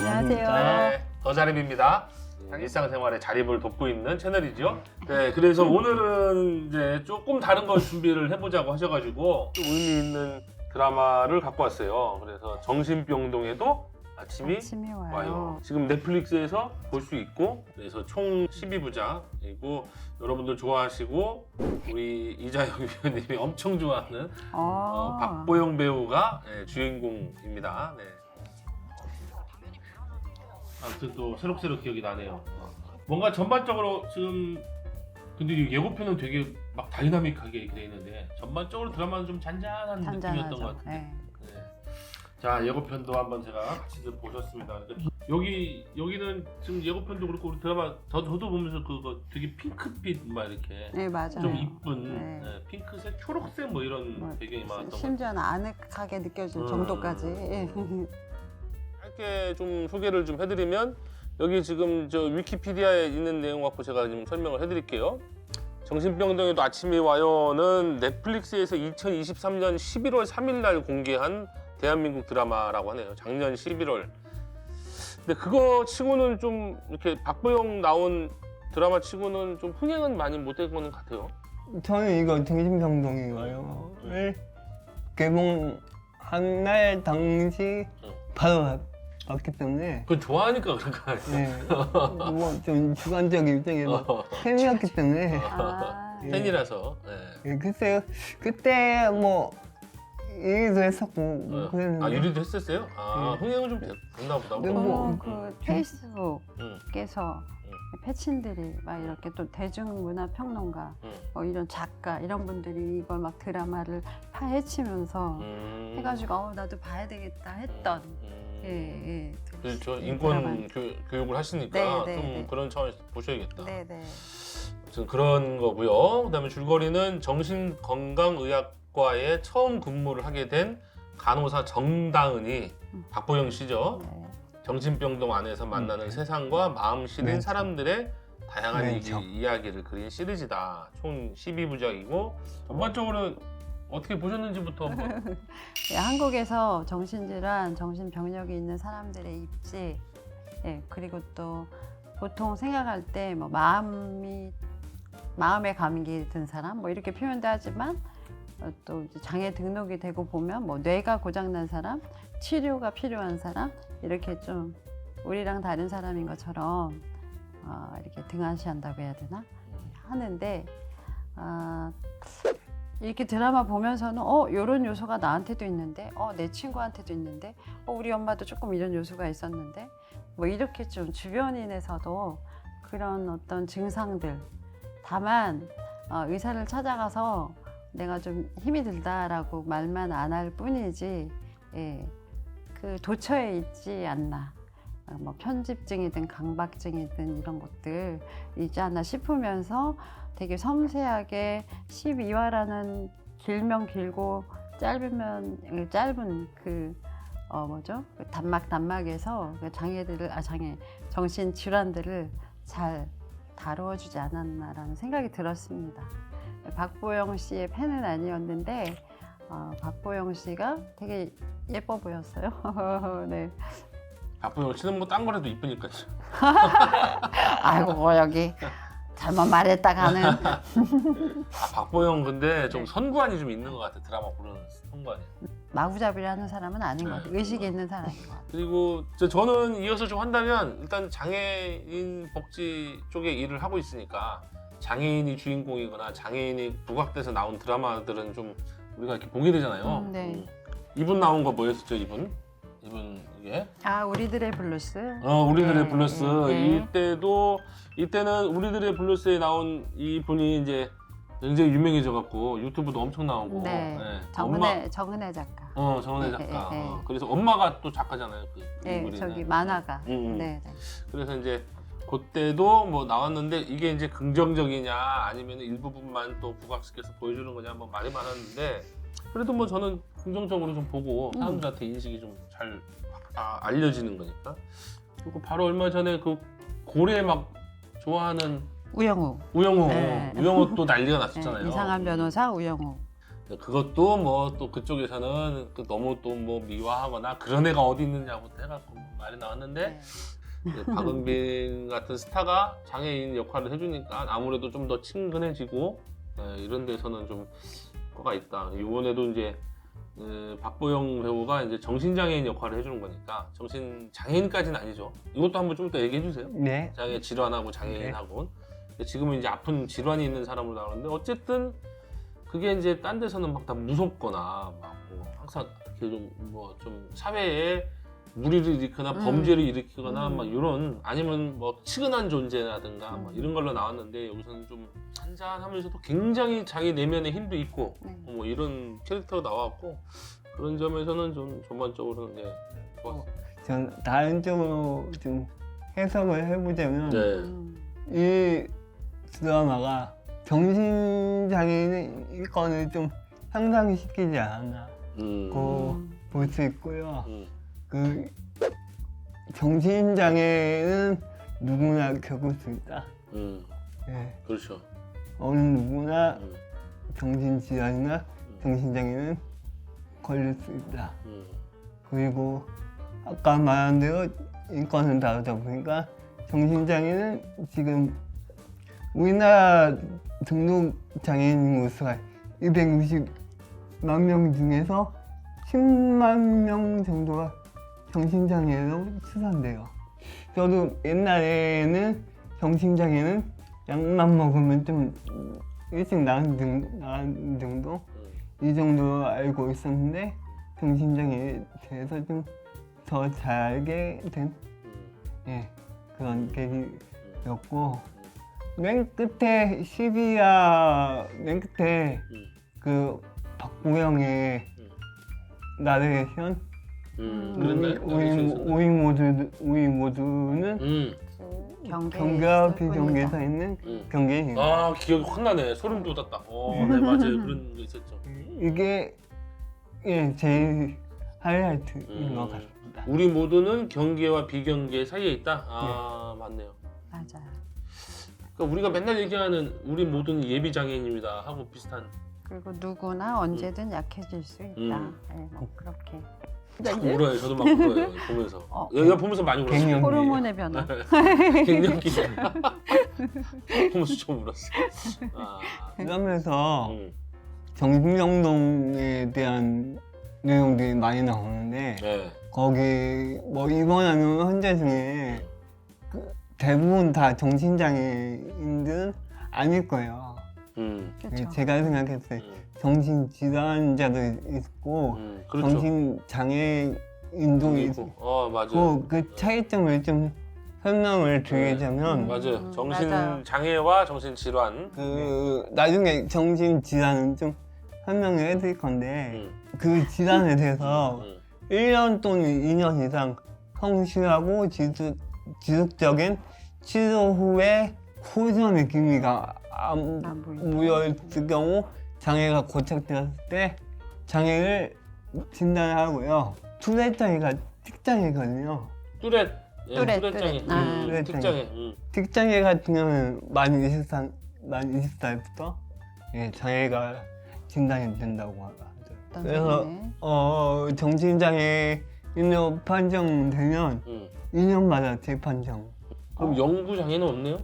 안녕하세요. 네, 더자립입니다. 일상생활에 자립을 돕고 있는 채널이죠. 네, 그래서 오늘은 이제 조금 다른 걸 준비를 해보자고 하셔가지고 좀 의미 있는 드라마를 갖고 왔어요. 그래서 정신병동에도 아침이 와요. 지금 넷플릭스에서 볼 수 있고, 그래서 총 12부작이고 여러분들 좋아하시고 우리 이자영 위원님이 엄청 좋아하는 박보영 배우가 주인공입니다. 네. 아무튼 또 새록새록 기억이 나네요. 뭔가 전반적으로 지금 근데 이 예고편은 되게 막 다이나믹하게 돼 있는데 전반적으로 드라마는 좀 잔잔한 느낌이었던 것 같은데. 네. 네. 자, 예고편도 한번 제가 같이 좀 보셨습니다. 그러니까 여기는 지금 예고편도 그렇고 우리 드라마 저도 보면서 그거 되게 핑크빛 막 이렇게 네, 맞아요. 좀 이쁜 네. 핑크색, 초록색 뭐 이런 배경이 많았던 것 같아요. 심지어는 아늑하게 느껴질 정도까지. 예. 짧게 좀 소개를 좀 해드리면 여기 지금 저 위키피디아에 있는 내용 갖고 제가 좀 설명을 해드릴게요. 정신병동에도 아침이 와요는 넷플릭스에서 2023년 11월 3일 날 공개한 대한민국 드라마라고 하네요. 작년 11월. 근데 그거 치고는 좀 이렇게 박보영 나온 드라마 치고는 좀 흥행은 많이 못된 거는 같아요. 저는 이거 정신병동인가요?를 개봉한 날 당시 바로 봤기 때문에 그건 좋아하니까 그런 거 아니에요? 네, 뭐좀 주관적인 입장에서 팬이었기 때문에 팬이라서. 예, 글쎄요 그때 뭐 일도 했었고 뭐 그랬는데 아, 유리도 했었어요? 아, 흥행은 좀 됐나 보다. 네, 뭐, 그 페이스북에서 패친들이 막 이렇게 또 대중문화 평론가 뭐 이런 작가 이런 분들이 이걸 막 드라마를 파헤치면서 해가지고 나도 봐야 되겠다 했던 저 인권 교육을 하시니까 네, 좀 네. 그런 차원에서 보셔야겠다. 네네. 아무튼 그런 거고요. 그다음에 줄거리는 정신건강의학과에 처음 근무를 하게 된 간호사 정다은이 박보영 씨죠. 네. 정신병동 안에서 만나는 세상과 마음 시린 네. 사람들의 다양한 네, 이야기를 그린 시리즈다. 총 12부작이고 전반적으로 어떻게 보셨는지부터 한번. 예, 한국에서 정신질환, 정신병력이 있는 사람들의 입지, 그리고 또 보통 생각할 때 뭐 마음의 감기 든 사람 뭐 이렇게 표현도 하지만 또 이제 장애 등록이 되고 보면 뭐 뇌가 고장난 사람, 치료가 필요한 사람 이렇게 좀 우리랑 다른 사람인 것처럼 이렇게 등한시한다고 해야 되나 하는데 이렇게 드라마 보면서는 이런 요소가 나한테도 있는데 내 친구한테도 있는데 우리 엄마도 조금 이런 요소가 있었는데 뭐 이렇게 좀 주변인에서도 그런 어떤 증상들 다만 의사를 찾아가서 내가 좀 힘이 들다라고 말만 안 할 뿐이지 그 도처에 있지 않나 뭐 편집증이든 강박증이든 이런 것들 있지 않나 싶으면서 되게 섬세하게 12화라는 길면 길고 짧으면 짧은 그 단막에서 그 정신 질환들을 잘 다루어주지 않았나라는 생각이 들었습니다. 박보영 씨의 팬은 아니었는데 박보영 씨가 되게 예뻐 보였어요. 네. 박보영 씨는 뭐 딴 거라도 이쁘니까. 아이고 여기 잘못 말했다가는. 박보영 근데 좀 선구안이 좀 있는 것 같아. 드라마 보는 선구안이. 마구잡이를 하는 사람은 아닌 것 같아요. 의식이 있는 사람인 것 같아요. 그리고 저는 이어서 좀 한다면 일단 장애인 복지 쪽에 일을 하고 있으니까 장애인이 주인공이거나 장애인이 부각돼서 나온 드라마들은 좀 우리가 이렇게 보게 되잖아요. 네. 이분 나온 거 뭐였었죠? 이분 이게? 우리들의 블루스. 우리들의 네, 블루스. 네. 이때는 우리들의 블루스에 나온 이분이 이제 굉장히 유명해져 갖고 유튜브도 엄청 나오고. 네. 엄마, 정은혜 작가. 정은혜 작가. 네. 그래서 엄마가 또 작가잖아요. 네, 인물이는. 저기 만화가. 네. 네. 그래서 이제 그때도 뭐 나왔는데 이게 이제 긍정적이냐 아니면 일부분만 또 부각시켜서 보여주는 거냐 뭐 말이 많았는데 그래도 뭐 저는 긍정적으로 좀 보고 사람들한테 인식이 좀 잘 알려지는 거니까. 그리고 바로 얼마 전에 그 고래 막 좋아하는 우영우. 우영우 네. 우영우 또 난리가 났었잖아요. 이상한 변호사 우영우. 그것도 뭐 또 그쪽에서는 너무 또 뭐 미화하거나 그런 애가 어디 있느냐고 해갖고 말이 나왔는데 이제 박은빈 같은 스타가 장애인 역할을 해주니까 아무래도 좀 더 친근해지고 이런 데서는 좀 효과가 있다. 이번에도 이제 박보영 배우가 이제 정신장애인 역할을 해주는 거니까 정신장애인까지는 아니죠. 이것도 한번 좀 더 얘기해 주세요. 네. 장애 질환하고 장애인하고 지금은 이제 아픈 질환이 있는 사람으로 나오는데 어쨌든 그게 이제 딴 데서는 막 다 무섭거나 막 뭐 항상 이렇게 좀 사회에 무리를 일으키거나 범죄를 일으키거나 막 이런 아니면 뭐 치근한 존재라든가 뭐 이런 걸로 나왔는데 여기서는 좀 잔잔하면서도 굉장히 자기 내면의 힘도 있고 뭐 이런 캐릭터가 나왔고 그런 점에서는 좀 전반적으로는 좋았어요. 전 다른 쪽으로 좀 해석을 해보자면 네. 이 드라마가 정신장애인 일건을 좀 상상시키지 않았나 볼 수 있고요. 그 정신장애는 누구나 겪을 수 있다. 네. 그렇죠. 어느 누구나 정신질환이나 정신장애는 걸릴 수 있다. 그리고 아까 말한 대로 인권을 다루다 보니까 정신장애는 지금 우리나라 등록 장애인 인구 수가 260만 명 중에서 10만 명 정도가 정신장애로 추산돼요. 저도 옛날에는 정신장애는 약만 먹으면 좀 일찍 나은 정도 이 정도로 알고 있었는데 정신장애에 대해서 좀 더 잘 알게 된 그런 계기였고 맨 끝에 12화 맨 끝에 그 박보영의 나레이션 그랬나요? 우리 모두는 경계와 비경계 사이에 있는 경계입니다. 아 기억이 확 나네. 소름 돋았다. 네 맞아요. 그런 게 있었죠. 이게 제일 하이라이트인 것 같습니다. 우리 모두는 경계와 비경계 사이에 있다. 아 맞네요. 맞아요. 그러니까 우리가 맨날 얘기하는 우리 모두는 예비 장애인입니다 하고 비슷한. 그리고 누구나 언제든 약해질 수 있다. 네, 뭐 그렇게. 자꾸 울어요. 저도 막 울어요. 보면서. 얘가 보면서 많이 울었어요. 갱년기. 호르몬의 변화. 갱년기. 보면서 좀 울었어. 그러면서 정신병동에 대한 내용들이 많이 나오는데 거기 뭐 입원하는 환자 중에 대부분 다 정신장애인들은 아닐 거예요. 그렇죠. 제가 생각했을 때 정신질환자도 있고 그렇죠. 정신장애인도 있고 맞아요. 그 차이점을 좀 설명을 드리자면 맞아요. 정신 맞아요. 장애와 정신 질환. 그 나중에 정신질환은 좀 설명을 해드릴 건데 그 질환에 대해서 1년 또는 2년 이상 성실하고 지속적인 치료 후에 호전의 기미가 안 보였을 경우 장애가 고착되었을 때 장애를 진단하고요. 투렛 장애가 특장애거든요. 뚜렛. 뚜렛. 장애. 뚜렛 특장애. 특장애 같은 경우는 만 20살부터 장애가 진단이 된다고 하죠. 그래서 정신장애인으로 판정되면 2년마다 재판정. 그럼 영구 장애는 없네요?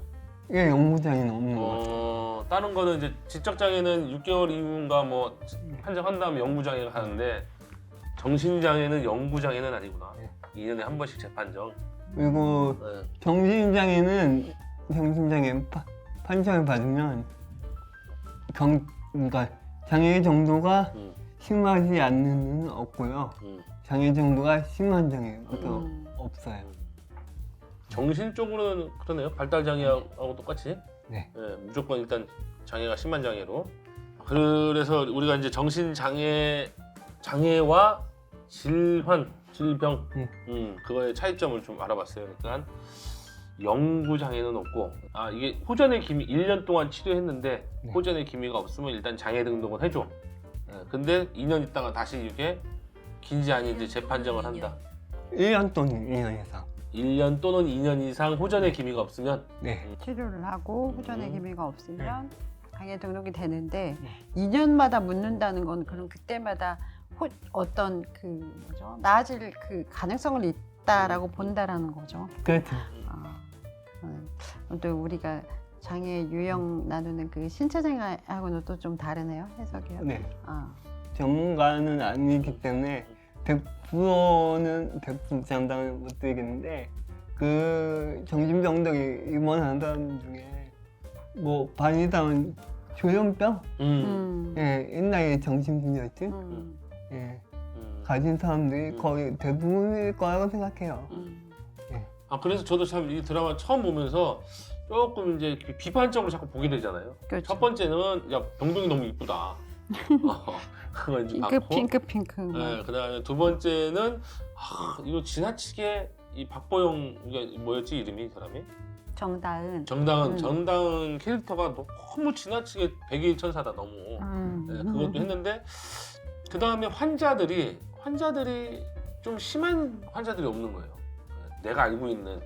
영구장애는 없는 것 같아요. 다른 거는 이제 지적 장애는 6개월 이후인가 뭐 판정한 다음에 영구 장애가 가는데 정신 장애는 영구 장애는 아니구나. 2년에 한 번씩 재판정. 그리고 정신장애는 정신장애 판정을 받으면 그러니까 장애 정도가 심하지 않는 는 없고요. 장애 정도가 심한 장애도 없어요. 정신 쪽으로는 그러네요. 발달 장애하고 똑같이. 네. 무조건 일단 장애가 심한 장애로. 그래서 우리가 이제 정신 장애와 질병, 그거의 차이점을 좀 알아봤어요. 일단 영구 장애는 없고, 이게 호전의 기미 1년 동안 치료했는데 호전의 기미가 없으면 일단 장애 등록은 해줘. 근데 2년 있다가 다시 이게 긴지 아닌지 재판정을 한다. 1년 또는 2년 이상. 1년 또는 2년 이상 호전의 기미가 없으면 네. 치료를 하고 후전의 기미가 없으면 장애 등록이 되는데 2년마다 묻는다는 건 그럼 그때마다 어떤 그 뭐죠? 나아질 그 가능성을 있다라고 본다라는 거죠. 그렇죠. 또 우리가 장애 유형 나누는 그 신체 장애하고는 또 좀 다르네요, 해석이요. 네. 아, 전문가는 아니기 때문에 100%는 100% 장담을 못 드리겠는데 그 정신병동에 입원한 사람 중에 뭐 반이상은 조현병? 예, 옛날에 정신분열증? 예, 가진 사람들이 거의 대부분일 거라고 생각해요. 아 그래서 저도 참 이 드라마 처음 보면서 조금 이제 비판적으로 자꾸 보게 되잖아요. 그렇죠. 첫 번째는 야 병동이 너무 이쁘다. 그거 이제 핑크. 네, 그다음에 두 번째는 이거 지나치게 이 박보영 이게 뭐였지 이름이 이 사람이? 정다은. 정다은 캐릭터가 너무 지나치게 백일천사다 너무. 네, 그것도 했는데 그 다음에 환자들이 좀 심한 환자들이 없는 거예요. 내가 알고 있는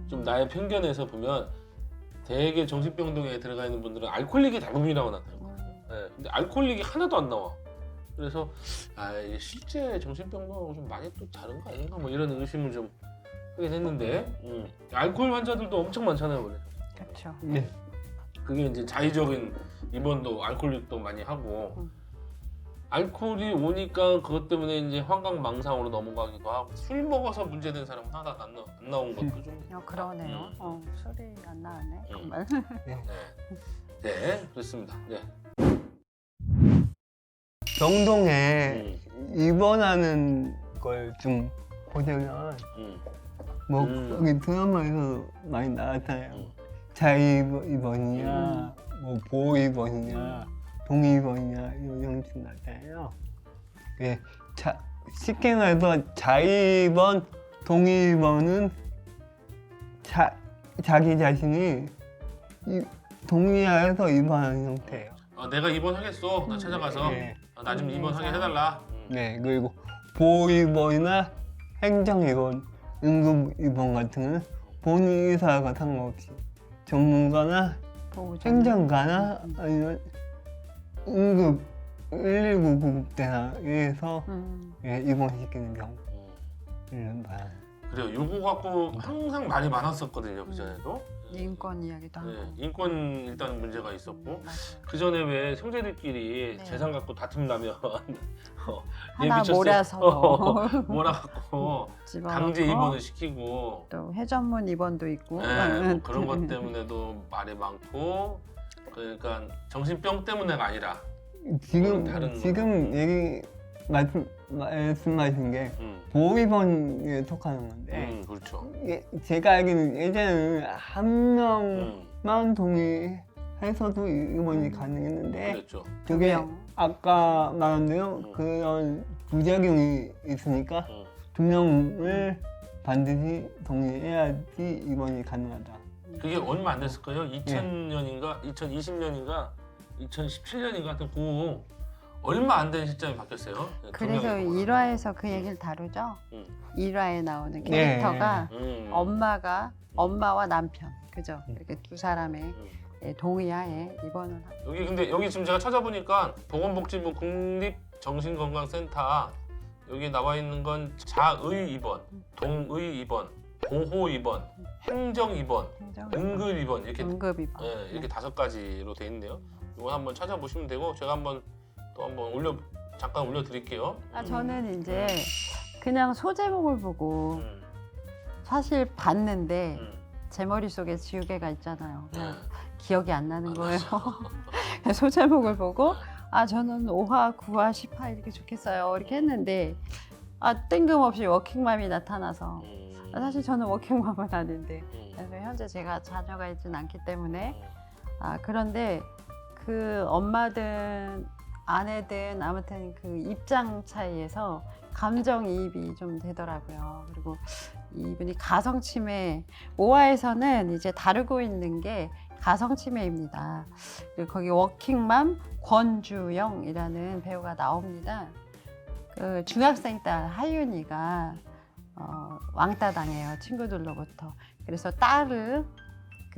좀 나의 편견에서 보면 되게 정신병동에 들어가 있는 분들은 알코올릭이 대부분이라고 나타나요. 네, 근데 알코올릭이 하나도 안 나와. 그래서 이게 실제 정신병동하고 좀 많이 또 다른 거 아닌가 뭐 이런 의심을 좀 하긴 했는데 알코올 환자들도 엄청 많잖아요 원래. 그렇죠. 네. 그게 이제 자의적인 입원도 알코올릭도 많이 하고 알코올이 오니까 그것 때문에 이제 환각망상으로 넘어가기도 하고 술 먹어서 문제된 사람은 하나도 안 나온 것도 좀. 그러네요. 술이 안 나왔네. 정말. 네, 그렇습니다. 네. 병동에 입원하는 걸 좀 보자면 뭐 여기 드라마에서 많이 나왔잖아요. 자입원이냐, 뭐 보입원이냐, 동입원이냐 이런 형식 나잖아요. 예, 쉽게 말해서 자입원, 동입원은 자기 자신이 동의하여서 입원하는 형태예요. 내가 입원하겠어. 나 찾아가서 네. 나 좀 입원하게 해달라. 네, 그리고 보입원이나 행정입원, 응급입원 같은 거는 본인 의사와 상관없이 전문가나 행정가나 아니면 응급 119 구급대나에서 입원시키는 경우를 말합니다. 그래요. 요거 갖고 항상 말이 많았었거든요. 그 전에도. 인권 이야기도 하고. 네, 인권 일단 문제가 있었고 맞아요. 그 전에 왜 형제들끼리 네. 재산 갖고 다툼 나면 하나 몰아서 몰아갖고 집어넣고. 강제 입원을 시키고 또 회전문 입원도 있고. 네, 뭐 그런 것 때문에도 말이 많고 그러니까 정신병 때문에가 아니라 지금 얘기 말씀하신 게 보호입원에 속하는 건데 그렇죠. 제가 알기로는 예전에는 한 명만 동의해서도 입원이 가능했는데 그랬죠. 그게 명. 아까 말한 대로 그런 부작용이 있으니까 2명을 반드시 동의해야지 입원이 가능하다. 그게 얼마 안 됐을 거예요. 2000년인가 2020년인가 2017년인가 하여튼 그 얼마 안 된 시점에 바뀌었어요. 그래서 1화에서 그 얘기를 다루죠. 1화에 나오는 네. 캐릭터가 엄마와 남편, 그죠? 이렇게 두 사람의 동의하에 입원을 하고. 여기 지금 제가 찾아보니까 보건복지부 국립정신건강센터 여기 나와 있는 건 자의 입원, 동의 입원, 보호 입원, 행정 입원, 응급 입원 이렇게 응급 입원. 이렇게 5가지로 돼 있네요. 이거 한번 찾아보시면 되고 제가 한번 잠깐 올려드릴게요. 저는 이제 그냥 소제목을 보고 사실 봤는데 제 머릿속에 지우개가 있잖아요. 기억이 안 나는 거예요. 소제목을 보고 저는 5화, 9화, 10화 이렇게 좋겠어요. 이렇게 했는데 뜬금없이 워킹맘이 나타나서 사실 저는 워킹맘은 아닌데 현재 제가 자녀가 있진 않기 때문에 그런데 그 엄마든 아내든 아무튼 그 입장 차이에서 감정이입이 좀 되더라고요. 그리고 이분이 가성치매 5화에서는 이제 다루고 있는 게 가성치매입니다. 그리고 거기 워킹맘 권주영이라는 배우가 나옵니다. 그 중학생 딸 하윤이가 왕따 당해요, 친구들로부터. 그래서 딸을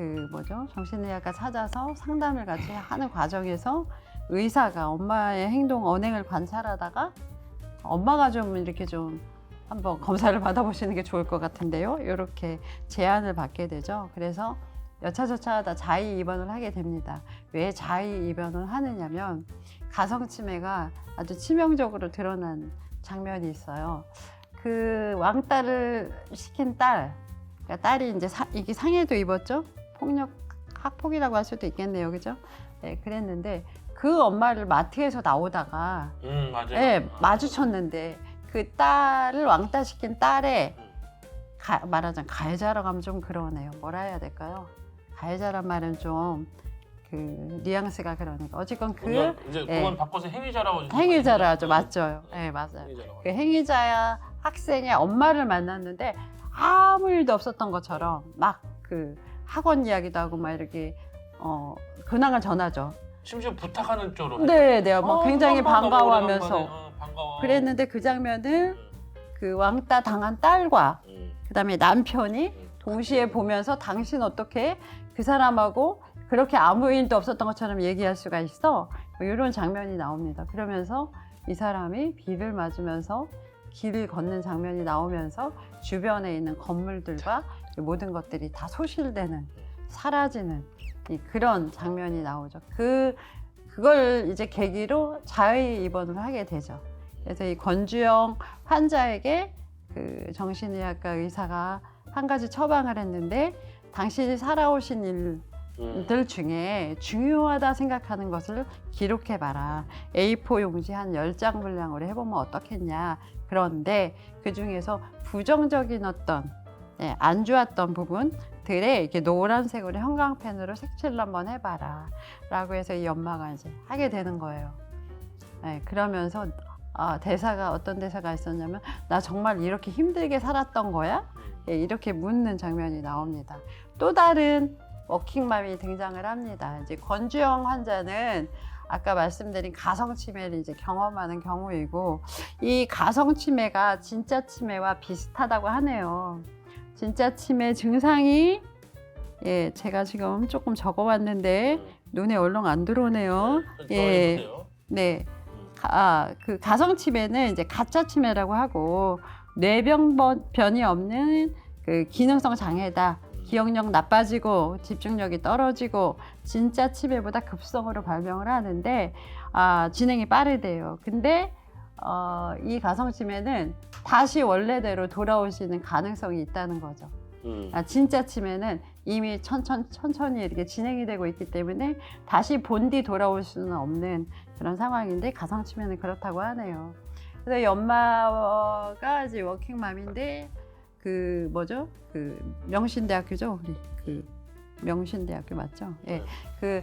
그 뭐죠? 정신의학과 찾아서 상담을 같이 하는 과정에서 의사가 엄마의 행동 언행을 관찰하다가 엄마가 좀 이렇게 좀 한번 검사를 받아보시는 게 좋을 것 같은데요. 이렇게 제안을 받게 되죠. 그래서 여차저차하다 자의 입원을 하게 됩니다. 왜 자의 입원을 하느냐면 가성치매가 아주 치명적으로 드러난 장면이 있어요. 그 왕따를 시킨 딸, 그러니까 딸이 이제 이게 상해도 입었죠. 폭력, 학폭이라고 할 수도 있겠네요, 그죠? 네, 그랬는데 그 엄마를 마트에서 나오다가 맞아요. 네, 마주쳤는데 그 딸을 왕따시킨 딸의 말하자면 가해자라고 하면 좀 그러네요. 뭐라 해야 될까요? 가해자란 말은 좀 그 뉘앙스가 그러니까 어쨌건 그건 이제 예. 그건 바꿔서 행위자라고 행위자라 하죠. 맞죠? 네, 맞아요. 행위자라고. 그 행위자야 학생의 엄마를 만났는데 아무 일도 없었던 것처럼 막 그 학원 이야기도 하고 막 이렇게 근황을 전하죠. 심지어 부탁하는 쪽으로. 네, 네, 막 굉장히 너무 반가워하면서 오래간만에, 반가워. 그랬는데 그 장면을 그 왕따 당한 딸과 그다음에 남편이 동시에 보면서 당신 어떻게 그 사람하고 그렇게 아무 일도 없었던 것처럼 얘기할 수가 있어? 뭐 이런 장면이 나옵니다. 그러면서 이 사람이 비를 맞으면서 길을 걷는 장면이 나오면서 주변에 있는 건물들과 모든 것들이 다 소실되는, 사라지는 그런 장면이 나오죠. 그걸 이제 계기로 자의 입원을 하게 되죠. 그래서 이 권주영 환자에게 그 정신의학과 의사가 한 가지 처방을 했는데 당신이 살아오신 일들 중에 중요하다 생각하는 것을 기록해봐라. A4 용지 한 10장 분량으로 해보면 어떻겠냐. 그런데 그 중에서 부정적인 어떤 안 좋았던 부분들에 이렇게 노란색으로 형광펜으로 색칠을 한번 해봐라. 라고 해서 이 엄마가 이제 하게 되는 거예요. 네, 그러면서 대사가 어떤 대사가 있었냐면 나 정말 이렇게 힘들게 살았던 거야? 이렇게 묻는 장면이 나옵니다. 또 다른 워킹맘이 등장을 합니다. 이제 권주영 환자는 아까 말씀드린 가성치매를 이제 경험하는 경우이고 이 가성치매가 진짜 치매와 비슷하다고 하네요. 진짜 치매 증상이 제가 지금 조금 적어왔는데 눈에 얼렁 안 들어오네요. 네. 그 가성치매는 이제 가짜 치매라고 하고 뇌병변이 없는 그 기능성 장애다. 기억력 나빠지고 집중력이 떨어지고 진짜 치매보다 급성으로 발병을 하는데 진행이 빠르대요. 근데 이 가성치매는 다시 원래대로 돌아오시는 가능성이 있다는 거죠. 진짜 치매는 이미 천천히 이렇게 진행이 되고 있기 때문에 다시 본디 돌아올 수는 없는 그런 상황인데 가성치매는 그렇다고 하네요. 그래서 이 엄마가 이제 워킹맘인데 그 뭐죠? 그 명신대학교죠, 우리 그 명신대학교 맞죠? 예, 그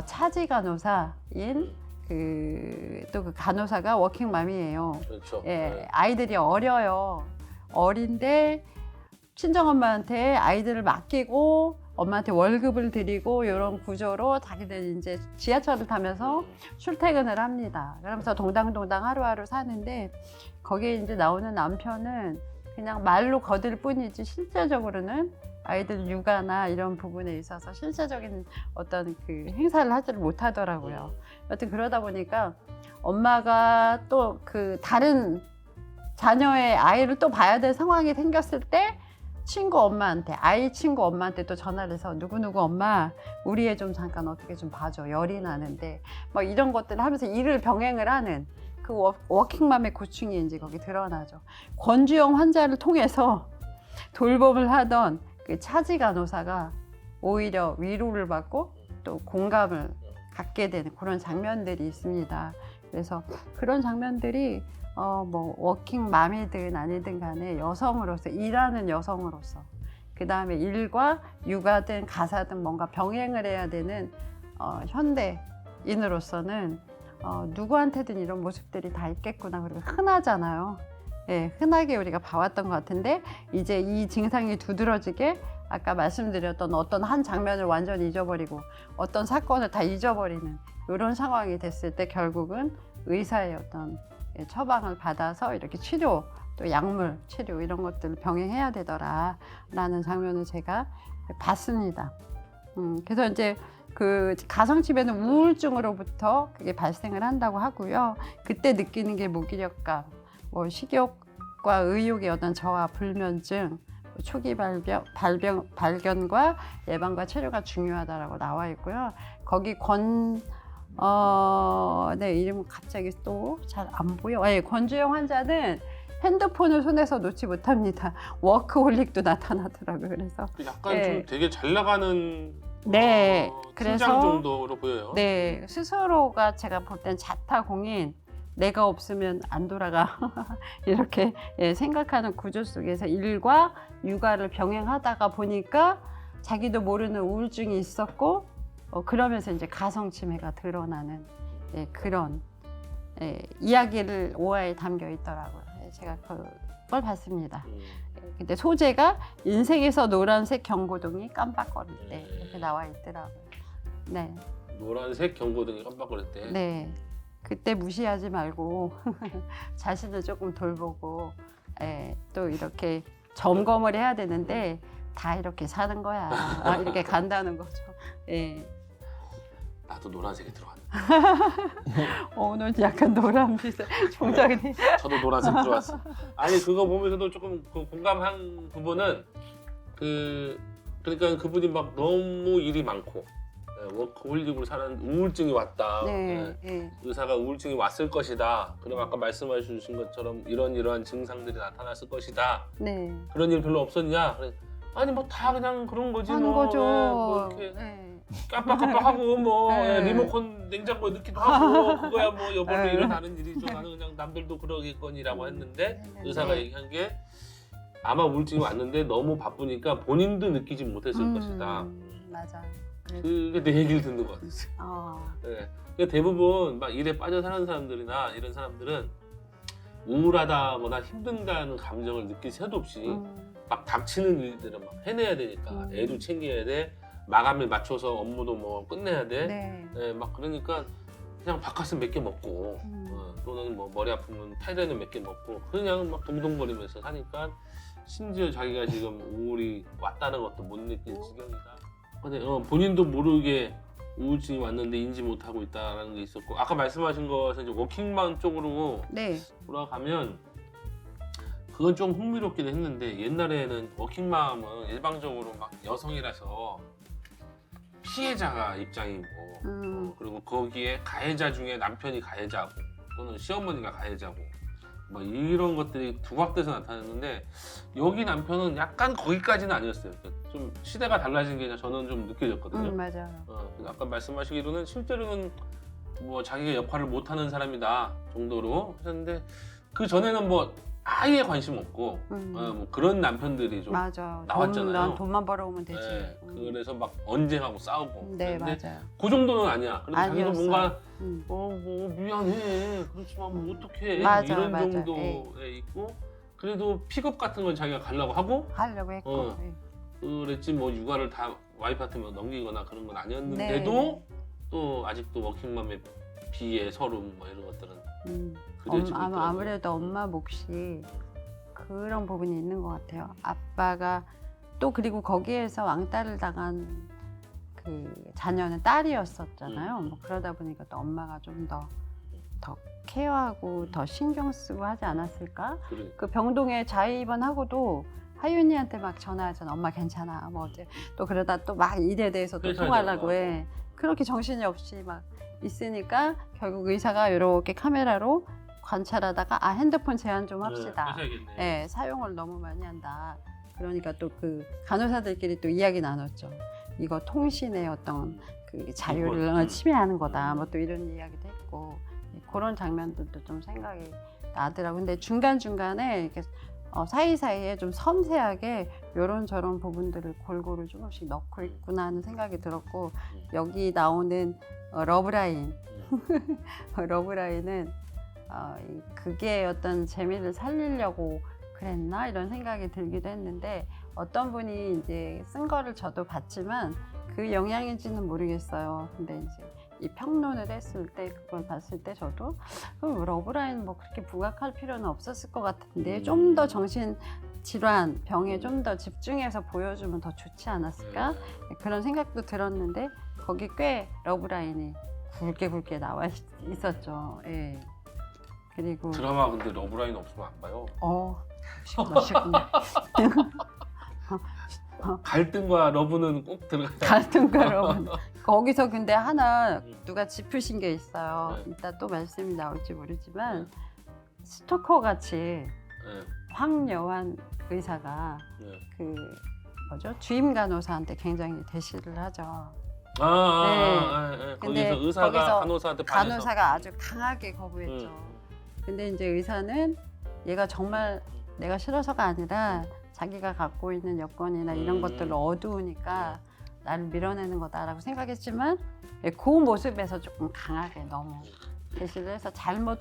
차지 간호사인 또 그 간호사가 워킹맘이에요. 그렇죠. 예, 아이들이 어려요. 어린데 친정엄마한테 아이들을 맡기고 엄마한테 월급을 드리고 이런 구조로 자기들 이제 지하철을 타면서 출퇴근을 합니다. 그러면서 동당동당 하루하루 사는데 거기에 이제 나오는 남편은 그냥 말로 거들 뿐이지 실제적으로는 아이들 육아나 이런 부분에 있어서 실제적인 어떤 그 행사를 하지를 못하더라고요. 여튼 그러다 보니까 엄마가 또 그 다른 자녀의 아이를 또 봐야 될 상황이 생겼을 때 친구 엄마한테, 아이 친구 엄마한테 또 전화를 해서 누구누구 엄마 우리 애 좀 잠깐 어떻게 좀 봐줘. 열이 나는데 막 이런 것들을 하면서 일을 병행을 하는 그 워킹맘의 고충이 이제 거기 드러나죠. 권주영 환자를 통해서 돌봄을 하던 그 차지 간호사가 오히려 위로를 받고 또 공감을 갖게 되는 그런 장면들이 있습니다. 그래서 그런 장면들이 뭐 워킹맘이든 아니든 간에 여성으로서 일하는 여성으로서 그 다음에 일과 육아든 가사든 뭔가 병행을 해야 되는 현대인으로서는 누구한테든 이런 모습들이 다 있겠구나. 그리고 흔하잖아요. 예, 흔하게 우리가 봐왔던 것 같은데 이제 이 증상이 두드러지게 아까 말씀드렸던 어떤 한 장면을 완전히 잊어버리고 어떤 사건을 다 잊어버리는 이런 상황이 됐을 때 결국은 의사의 어떤 처방을 받아서 이렇게 치료 또 약물 치료 이런 것들을 병행해야 되더라라는 장면을 제가 봤습니다. 그래서 이제 그 가성침에는 우울증으로부터 그게 발생을 한다고 하고요. 그때 느끼는 게 무기력감, 뭐 식욕과 의욕의 어떤 저하, 불면증, 초기 발견과 예방과 치료가 중요하다라고 나와 있고요. 거기 내 이름 갑자기 또 잘 안 보여. 예, 권주영 환자는 핸드폰을 손에서 놓지 못합니다. 워크홀릭도 나타나더라고요. 그래서 약간 네. 좀 되게 잘 나가는 네, 팀장 그래서 정도로 보여요. 네, 스스로가 제가 볼 땐 자타공인, 내가 없으면 안 돌아가 이렇게 생각하는 구조 속에서 일과 육아를 병행하다가 보니까 자기도 모르는 우울증이 있었고 그러면서 이제 가성치매가 드러나는 그런 이야기를 5화에 담겨 있더라고요. 제가 그걸 봤습니다. 근데 소재가 인생에서 노란색 경고등이 깜빡거릴 때 이렇게 나와 있더라고요. 네. 노란색 경고등이 깜빡거릴 때. 네. 그때 무시하지 말고 자신을 조금 돌보고 또 이렇게 점검을 해야 되는데 다 이렇게 사는 거야. 이렇게 간다는 거죠. 예. 나도 노란색이 들어왔네. 오늘 약간 노란빛에 총장님. 저도 노란색 들어왔어. 아니 그거 보면서도 조금 공감한 부분은 그러니까 그분이 막 너무 일이 많고 워크홀릭으로 사는 우울증이 왔다. 네. 예. 의사가 우울증이 왔을 것이다. 그럼 아까 말씀해 주신 것처럼 이러한 증상들이 나타났을 것이다. 네. 그런 일 별로 없었냐? 아니 뭐 다 그냥 그런 거지 하는 뭐. 거죠. 뭐 이렇게 네. 깜빡깜빡하고 뭐 네. 리모컨 냉장고에 넣기도 하고 그거야 뭐 여벌로 네. 일어나는 일이죠. 나는 그냥 남들도 그러겠거니라고 했는데 네. 의사가 얘기한 게 아마 우울증이 왔는데 너무 바쁘니까 본인도 느끼지 못했을 것이다. 맞아. 그게 내 얘기를 듣는 것 같았어요. 네. 그러니까 대부분 막 일에 빠져 사는 사람들이나 이런 사람들은 우울하다거나 힘든다는 감정을 느낄 새도 없이 막 닥치는 일들을 막 해내야 되니까 애도 챙겨야 돼, 마감을 맞춰서 업무도 뭐 끝내야 돼. 네. 네, 막 그러니까 그냥 바카스 몇 개 먹고 또는 뭐 머리 아프면 타이레놀 몇 개 먹고 그냥 막 동동거리면서 사니까 심지어 자기가 지금 우울이 왔다는 것도 못 느낄 지경이다. 근데 본인도 모르게 우울증이 왔는데 인지 못하고 있다는 게 있었고 아까 말씀하신 것은 이제 워킹맘 쪽으로 네. 돌아가면 그건 좀 흥미롭긴 했는데 옛날에는 워킹맘은 일방적으로 막 여성이라서 피해자가 입장이고 그리고 거기에 가해자 중에 남편이 가해자고 또는 시어머니가 가해자고 뭐 이런 것들이 두각돼서 나타났는데 여기 남편은 약간 거기까지는 아니었어요. 그러니까 좀 시대가 달라진 게 저는 좀 느껴졌거든요. 맞아요. 아까 말씀하시기로는 실제로는 뭐 자기가 역할을 못하는 사람이다 정도로 하셨는데 그 전에는 뭐 아예 관심 없고 뭐 그런 남편들이 좀 맞아. 나왔잖아요. 난 돈만 벌어오면 되지. 네, 그래서 막 언쟁하고 싸우고. 네, 그런데 맞아요. 그 정도는 아니야. 그래도 자기도 아니었어요. 뭔가 음. 뭐 미안해. 그렇지만 뭐 어떡해. 맞아요, 이런 맞아요. 정도에 있고 그래도 픽업 같은 건 자기가 가려고 하고 하려고 했고. 네. 그랬지 뭐 육아를 다 와이프한테 뭐 넘기거나 그런 건 아니었는데도 또 아직도 워킹맘의 비애 서름 뭐 이런 것들은 그려지고 있더라고요. 아무래도 엄마 몫이 그런 부분이 있는 것 같아요. 아빠가 또 그리고 거기에서 왕따를 당한 그 자녀는 딸이었었잖아요. 뭐 그러다 보니까 또 엄마가 좀 더 케어하고 더 신경 쓰고 하지 않았을까? 그러니까. 그 병동에 자입원하고도 하윤이한테 막 전화하잖아. 엄마 괜찮아. 뭐 어째 또 그러다 또 막 일에 대해서 또 회사에 통화하려고 해. 전화하고. 그렇게 정신이 없이 막 있으니까 결국 의사가 이렇게 카메라로 관찰하다가 핸드폰 제한 좀 합시다. 하셔야겠네. 네, 사용을 너무 많이 한다. 그러니까 또 그 간호사들끼리 또 이야기 나눴죠. 이거 통신의 어떤 그 자유를 침해하는 거다. 뭐 또 이런 이야기도 했고 그런 장면들도 좀 생각이 나더라고. 근데 중간 중간에 이렇게 사이사이에 좀 섬세하게 이런저런 부분들을 골고루 조금씩 넣고 있구나 하는 생각이 들었고 여기 나오는 러브라인 러브라인은 그게 어떤 재미를 살리려고 그랬나 이런 생각이 들기도 했는데 어떤 분이 이제 쓴 거를 저도 봤지만 그 영향인지는 모르겠어요. 근데 이제 이 평론을 했을 때 그걸 봤을 때 저도 러브라인 뭐 그렇게 부각할 필요는 없었을 것 같은데 좀 더 정신 질환, 병에 좀 더 집중해서 보여주면 더 좋지 않았을까? 그런 생각도 들었는데 거기 꽤 러브라인이 굵게 나와 있었죠. 예. 그리고 드라마 근데 러브라인 없으면 안 봐요. 그러시구나. 갈등과 러브는 꼭 들어가야 같은가 러브. 거기서 근데 하나 음. 누가 짚으신 게 있어요. 네. 이따 또 말씀이 나올지 모르지만 스토커 같이 네. 황여환 의사가 네. 그 뭐죠? 주임 간호사한테 굉장히 대시를 하죠. 네. 근데 거기서 의사가 거기서 간호사한테 반해서. 간호사가 아주 강하게 거부했죠. 근데 이제 의사는 얘가 정말 내가 싫어서가 아니라 자기가 갖고 있는 여건이나 이런 것들을 어두우니까 나를 밀어내는 거다라고 생각했지만 그 모습에서 조금 강하게 너무 대시를 해서 잘못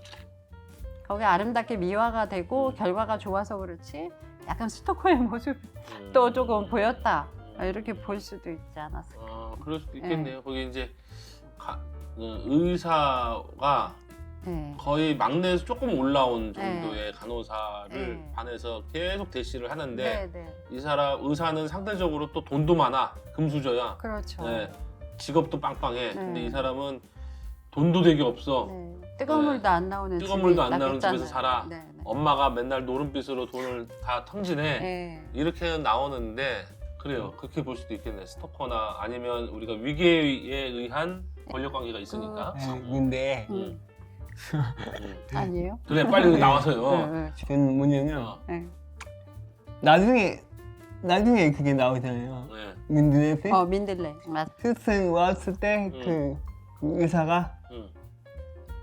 거기 아름답게 미화가 되고 결과가 좋아서 그렇지 약간 스토커의 모습도 조금 보였다 이렇게 볼 수도 있지 않았을까. 그럴 수도 있겠네요. 거기 이제 의사가 네. 거의 막내에서 조금 올라온 정도의 간호사를 네. 반해서 계속 대시를 하는데 네. 이 사람 의사는 상대적으로 또 돈도 많아, 금수저야. 그렇죠. 네. 직업도 빵빵해. 네. 근데 이 사람은 돈도 되게 없어. 네. 뜨거운 물도 안 나오는 뜨거운 집에 물도 안 나오는 있다고 집에서 살아. 했잖아요. 네. 엄마가 맨날 노름빛으로 돈을 다 탕진해. 네. 이렇게 나오는데 그래요. 그렇게 볼 수도 있겠네. 스토커나 아니면 우리가 위계에 의한 권력 관계가 있으니까. 근데 음. 아니에요? 그래 빨리 나와서요. 네. 저는 뭐냐면 어. 네. 나중에 그게 나오잖아요. 네. 민들레스 민들레 맞. 스승 왔을 때 그 의사가 음.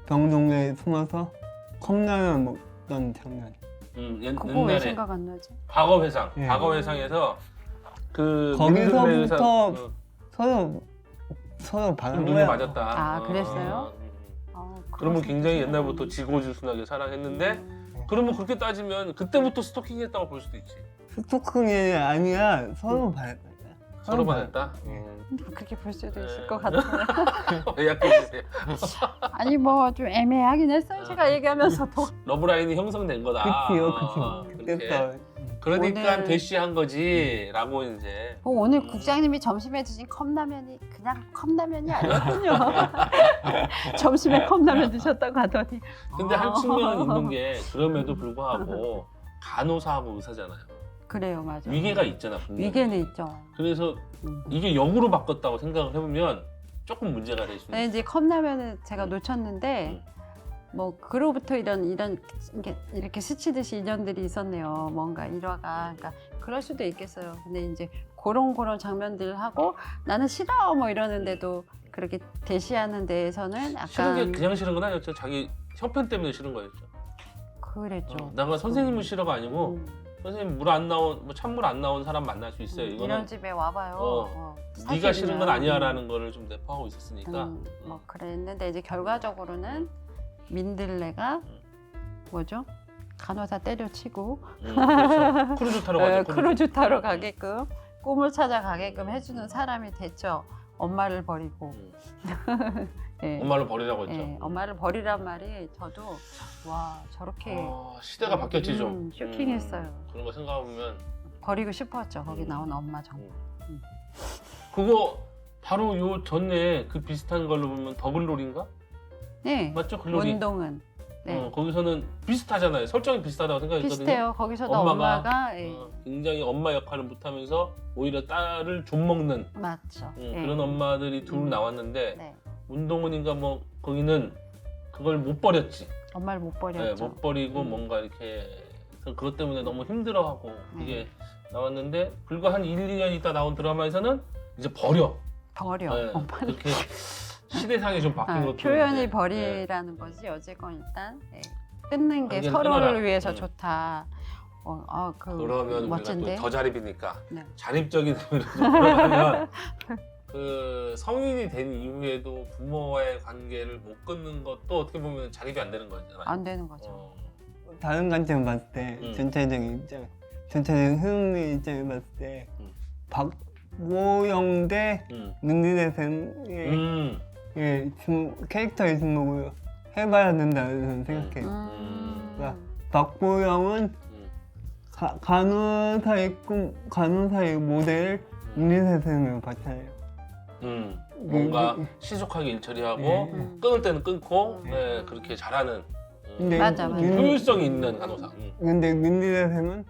병동에 숨어서 컵라면 먹던 장면. 그거 왜 옛날에 생각 안 나지? 과거회상, 예. 과거회상에서 그 거기서부터 민들레 의사, 서로 반한 눈이 거야. 맞았다. 아, 그랬어요? 그러면 굉장히 옛날부터 지고지순하게 사랑했는데 그러면 그렇게 따지면 그때부터 스토킹했다고 볼 수도 있지. 스토킹이 아니라 서로 반했다. 서로 반했다. 그렇게 볼 수도 있을 네. 것 같아요. 약해 주세요. 아니 뭐 좀 애매하긴 했어요. 제가 얘기하면서도. 러브라인이 형성된 거다. 그치요, 그렇게. 그때부터. 그러니까 오늘- 대시한 거지라고 이제. 오늘 국장님이 점심에 드신 컵라면이 그냥 컵라면이 아니었군요. 점심에 컵라면 드셨다고 하더니. 근데 한 측면은 있는 게 그럼에도 불구하고 간호사하고 의사잖아요. 그래요, 맞아요. 위계가 있잖아. 분명히. 위계는 있죠. 그래서 음. 이게 역으로 바꿨다고 생각을 해보면 조금 문제가 될 수 있는. 네, 이제 컵라면은 제가 놓쳤는데 뭐 그로부터 이런 이렇게 스치듯이 인연들이 있었네요. 뭔가 일화가 그러니까 그럴 수도 있겠어요. 근데 이제 그런 장면들 하고 나는 싫어 뭐 이러는데도 그렇게 대시하는 데에서는 싫은 게 약간 그냥 싫은 건 아니었죠. 자기 형편 때문에 싫은 거였죠. 그랬죠. 내가 선생님은 싫어가 아니고 음. 선생님 물 안 나온 뭐 찬물 안 나온 사람 만날 수 있어요. 이런 이거는 집에 와봐요. 네가 싫은 건 사실이면. 아니야라는 거를 좀 내포하고 있었으니까. 뭐 그랬는데 이제 결과적으로는 민들레가 뭐죠? 간호사 때려치고 그렇죠. 크루즈 타러 가죠. 크루즈 타러 가게끔 꿈을 찾아가게끔 해주는 사람이 됐죠. 엄마를 버리고. 예. 엄마를 버리라고 했죠. 예, 엄마를 버리란 말이 저도 와 저렇게 시대가 바뀌었지 좀. 쇼킹했어요. 그런 거 생각해보면 버리고 싶었죠. 거기 나온 엄마 정말. 그거 바로 요 전에 그 비슷한 걸로 보면 더글로리인가? 네. 맞죠? 글로리. 운동은 네. 거기서는 비슷하잖아요. 설정이 비슷하다고 생각했거든요. 비슷해요. 거기서도 엄마가, 엄마가 예. 굉장히 엄마 역할을 못하면서 오히려 딸을 좀먹는 맞죠. 예. 그런 엄마들이 둘 나왔는데 네. 운동은인가 뭐 거기는 그걸 못 버렸지. 엄마를 못 네, 버렸죠. 못 버리고 뭔가 이렇게 그래서 그것 때문에 너무 힘들어하고 이게 나왔는데 불과 한 1, 2년 있다 나온 드라마에서는 이제 버려. 버려. 네, 엄마를. 그렇게 시대상이 좀 바뀐 것도 표현이 있는데. 버리라는 거지 어쨌건 일단 끊는 게 관계를 서로를 끊어라. 위해서 좋다. 그러면 멋진데. 우리가 또 더 자립이니까 네. 자립적인 의미로 좀 돌아가면 그 성인이 된 이후에도 부모와의 관계를 못 끊는 것도 어떻게 보면 자립이 안 되는 거잖아요. 안 되는 거죠. 다른 관점 봤을 때 전체적인 흐름의 입장에 봤을 때 박보영 대 민들레센의 지금 캐릭터의 주목을 해봐야 된다는 생각해요. 그러니까 박보영은 간호사의 모델 윤리선생님을 봤잖아요. 뭔가 신속하게 일 처리하고 네. 끊을 때는 끊고 네, 그렇게 잘하는 근데 맞아. 효율성이 있는 간호사. 근데 윤리선생은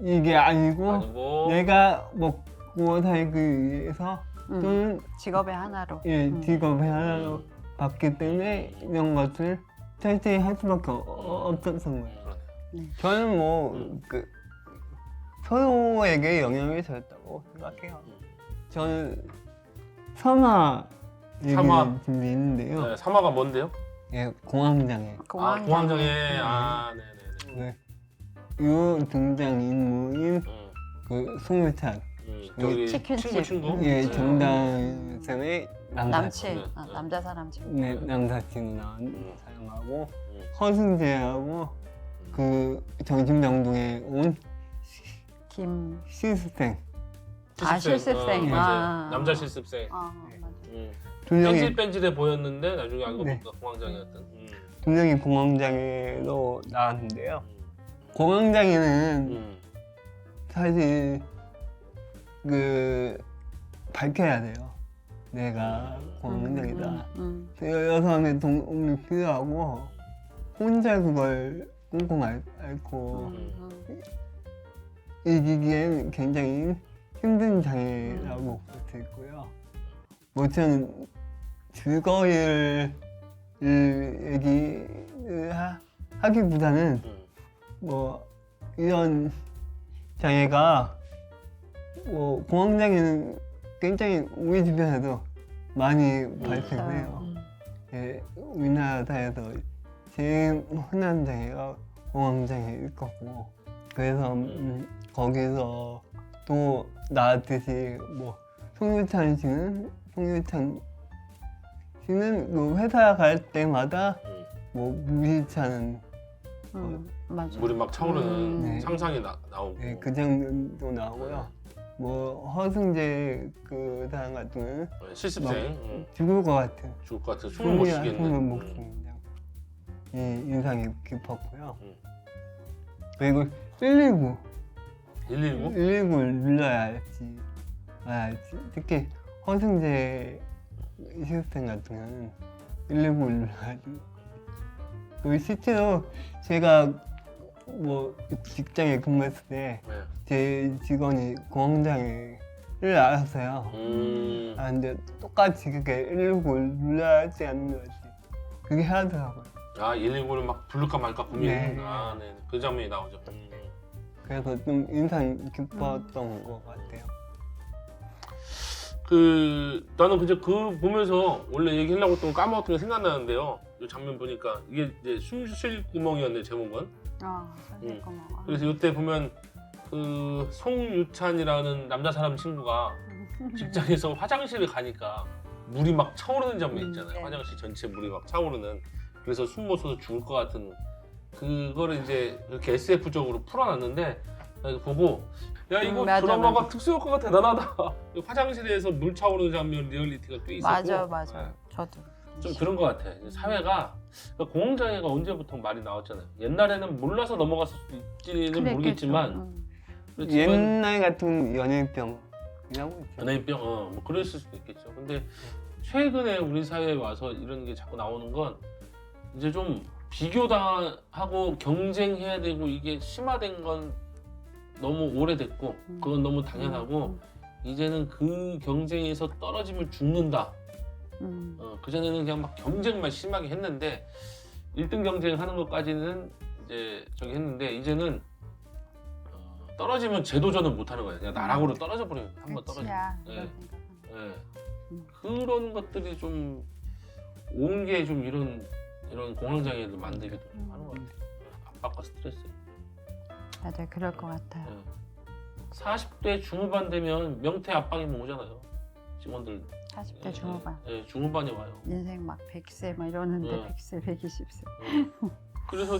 이게 아니고 아니고 내가 먹고 살기 위해서 또는 직업의 하나로. 직업의 하나로 봤기 때문에 이런 것을 철저히 할 수밖에 없었던 거예요. 그러네. 저는 뭐 서로에게 영향을 줬다고 생각해요. 저는 삼화 삼화. 얘기를 준비했는데요. 네, 삼화가 뭔데요? 예, 공황장애. 공황장애. 네네네. 유 등장 인물인 그 송유찬, 저기 치킨집. 친구. 예, 네. 정다은의 남친, 네. 남자 사람 친구. 네, 남사친으로 나온 사람하고 허승재하고 그 정신병동에 온 김. 실습생 실습생. 맞아요. 남자 실습생. 맞아. 두 명이 뺀질뺀질해 보였는데 나중에 알고 네. 보니까 공황장애였던. 두 명이 공황장애로 나왔는데요. 공황장애는 사실 밝혀야 돼요. 내가 공황장애다. 여성의 도움이 필요하고 혼자 그걸 꽁꽁 앓고 이기기엔 굉장히 힘든 장애라고 볼 수 있고요. 뭐 저는 즐거움을 하기보다는 뭐 이런 장애가 뭐 공황장애는 굉장히 우리 주변에도 많이 발생해요. 예, 우리나라 사회에서 제일 흔한 장애가 공황장애일 거고 그래서 거기서 또 나왔듯이 뭐 송유찬 씨는 그 회사 갈 때마다 뭐 무시차는 맞아. 물이 막 차오르는 네. 상상이 나오고. 예, 그 장면도 나오고요. 뭐 허승재 그 사람 같은 경우는 실습생. 죽을 것 같은 죽을 것 같아. 숨을 못 숨을 쉬겠는. 못 쉬는 이 인상이 깊었고요. 그리고 119 119? 119를 눌러야지. 특히 허승재 실습생 같은 경우는 119를 눌러야지. 그리고 실제로 제가 뭐 직장에 근무했을 때 제 직원이 공황장애를 앓았어요. 근데 똑같이 그게 119를 눌러야 하지 않는 거지. 그게 하더라고요. 119를 막 부를까 말까 고민. 네. 네. 그 장면이 나오죠. 그래서 좀 인상 깊었던 것 같아요. 나는 이제 그 보면서 원래 얘기하려고 했던 거 까먹었던 게 생각나는데요. 이 장면 보니까 이게 이제 숨쉴 구멍이었네, 제목은. 사실 고마워. 그래서 이때 보면 그 송유찬이라는 남자 사람 친구가 직장에서 화장실을 가니까 물이 막 차오르는 장면 있잖아요. 네. 화장실 전체 물이 막 차오르는. 그래서 숨 못 쉬어서 죽을 것 같은 그거를 이제 이렇게 SF적으로 풀어놨는데 나 이거 보고 야 이거 맞아, 드라마가 맞아. 특수효과가 대단하다. 화장실에서 물 차오르는 장면 리얼리티가 꽤 있었고. 맞아. 네. 저도. 좀 그런 것 같아. 이제 사회가 공황장애가 언제부터 많이 나왔잖아요. 옛날에는 몰라서 넘어갔을 수도 있지는 모르겠지만 그렇지만 옛날 같은 연예병이라고 있죠. 연예인병 뭐 그랬을 수도 있겠죠. 근데 최근에 우리 사회에 와서 이런 게 자꾸 나오는 건 이제 좀 비교당하고 경쟁해야 되고 이게 심화된 건 너무 오래됐고 그건 너무 당연하고 이제는 그 경쟁에서 떨어지면 죽는다. 그전에는 그냥 막 경쟁만 심하게 했는데 1등 경쟁하는 것까지는 이제 저기 했는데 이제는 떨어지면 재도전을 못 하는 거예요. 그냥 나락으로 떨어져 버리면 한번 떨어지면. 네. 그런 것들이 좀 온 게 좀 이런 공황장애를 만들기도 좀 하는 것 같아요. 압박과 스트레스. 맞아요. 그럴 것 같아요. 40대 중후반 되면 명태 압박이 뭐 오잖아요. 직원들. 40대 중후반. 네, 중후반에 와요. 인생 막 100세 막 이러는데 100세, 120세. 그래서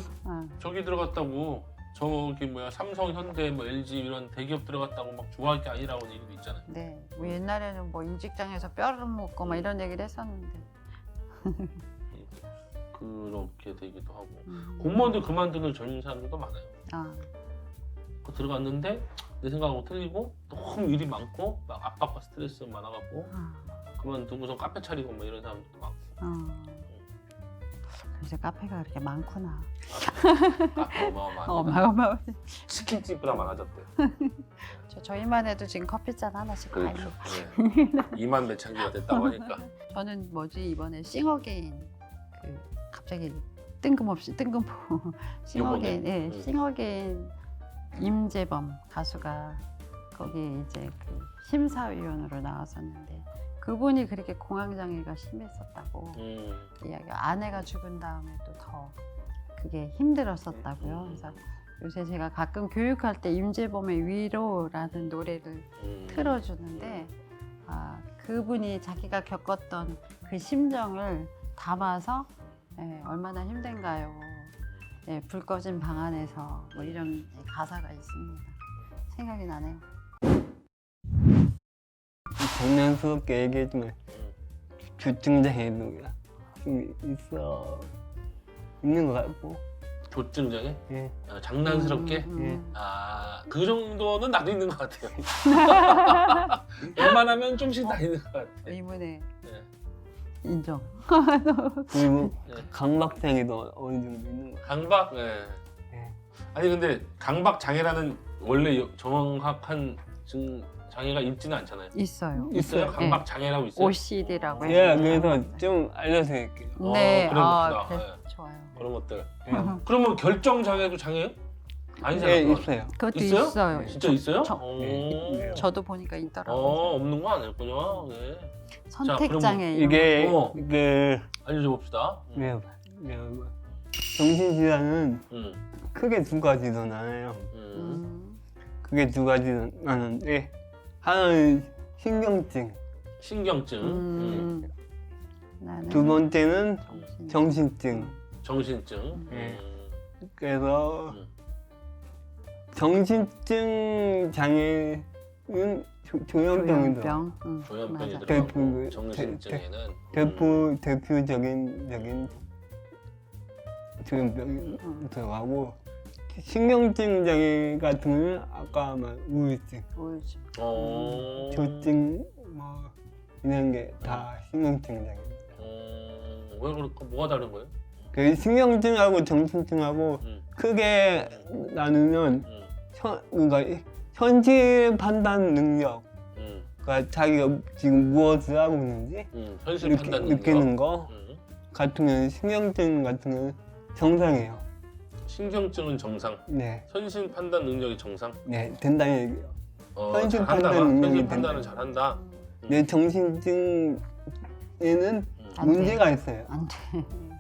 저기 들어갔다고 저기 뭐야 삼성, 현대, 뭐 LG 이런 대기업 들어갔다고 막 좋아할 게 아니라고 얘기도 있잖아요. 네. 뭐 옛날에는 뭐 임직장에서 뼈를 먹고 막 이런 얘기를 했었는데. 그렇게 되기도 하고 공무원들 그만두는 젊은 사람들도 많아요. 들어갔는데 내 생각하고 틀리고 너무 일이 많고 막 압박과 스트레스 많아갖고 그만두고서 카페 차리고 뭐 이런 사람들도 많고. 그래서 카페가 그렇게 많구나. 카페 어마어마하네. 어마어마하네. 치킨집보다 많아졌대. 저희만 해도 지금 커피잔 하나씩 다 그렇죠. 있는. 네. 2만 매창기가 됐다고 하니까. 저는 뭐지 이번에 싱어게인 그 갑자기 뜬금없이 싱어게인, 예, 싱어게인 임재범 가수가 거기 이제 그 심사위원으로 나왔었는데 그분이 그렇게 공황장애가 심했었다고 이야기. 아내가 죽은 다음에도 더 그게 힘들었었다고요. 그래서 요새 제가 가끔 교육할 때 임재범의 위로라는 노래를 틀어주는데 그분이 자기가 겪었던 그 심정을 담아서 얼마나 힘든가요. 불 꺼진 방 안에서 뭐 이런 가사가 있습니다. 생각이 나네요. 장난스럽게 얘기했지만 조증장애도 있는 것 같고. 조증장애? 예. 장난스럽게? 예. 그 정도는 나도 있는 것 같아요. 웬만하면 좀씩 다 있는 것 같아요. 의문의 네. 인정. 그리고 네. 강박장애도 어느 정도 있는 것 같아요. 강박? 예. 예. 아니 근데 강박 장애라는 원래 정확한 장애가 있지는 않잖아요. 있어요. 있어요? 강박 장애라고 있어요? OCD라고 해서. 제가 그래서 좀 알려드릴게요. 네, 그래 봅시다. 그래, 네. 좋아요. 그런 것들. 예. 그러면 결정 장애도 장애예요? 아니잖아요. 예, 그건. 있어요. 그것도 있어요? 있어요. 진짜 있어요? 저- 네. 저도 보니까 있더라고요. 없는 거 아니었군요. 네. 선택장애 이게 어. 그 알려줘 봅시다. 정신질환은 음. 크게 두 가지도 나눠요. 크게 두 가지도 나는데 하나는 신경증, 신경증, 나는 두 번째는 정신증. 정신증. 예. 그래서 정신증 장애는 조현병이죠. 조현병. 조현병이 맞아. 들어가고 정신증에는 대표적인 조현병이 들어가고 신경증 장애 같은 경우는 아까 말 우울증, 우울증. 조증 뭐 이런 게 다 신경증 장애입니다. 왜 그럴까? 뭐가 다른 거예요? 그 신경증하고 정신증하고 크게 나누면 그러니까 현실 판단 능력, 그러니까 자기가 지금 무엇을 하고 있는지 현실 판단 능력. 느끼는 거 같은 경우는 신경증 같은 경우는 정상이에요. 신경증은 정상. 네, 현실 판단 능력이 정상. 네 된다는 얘기예요. 현실 잘한다. 판단 능력이 현실 판단을 된다. 잘한다. 내 정신증에는 안 문제가 있어요. 안 돼.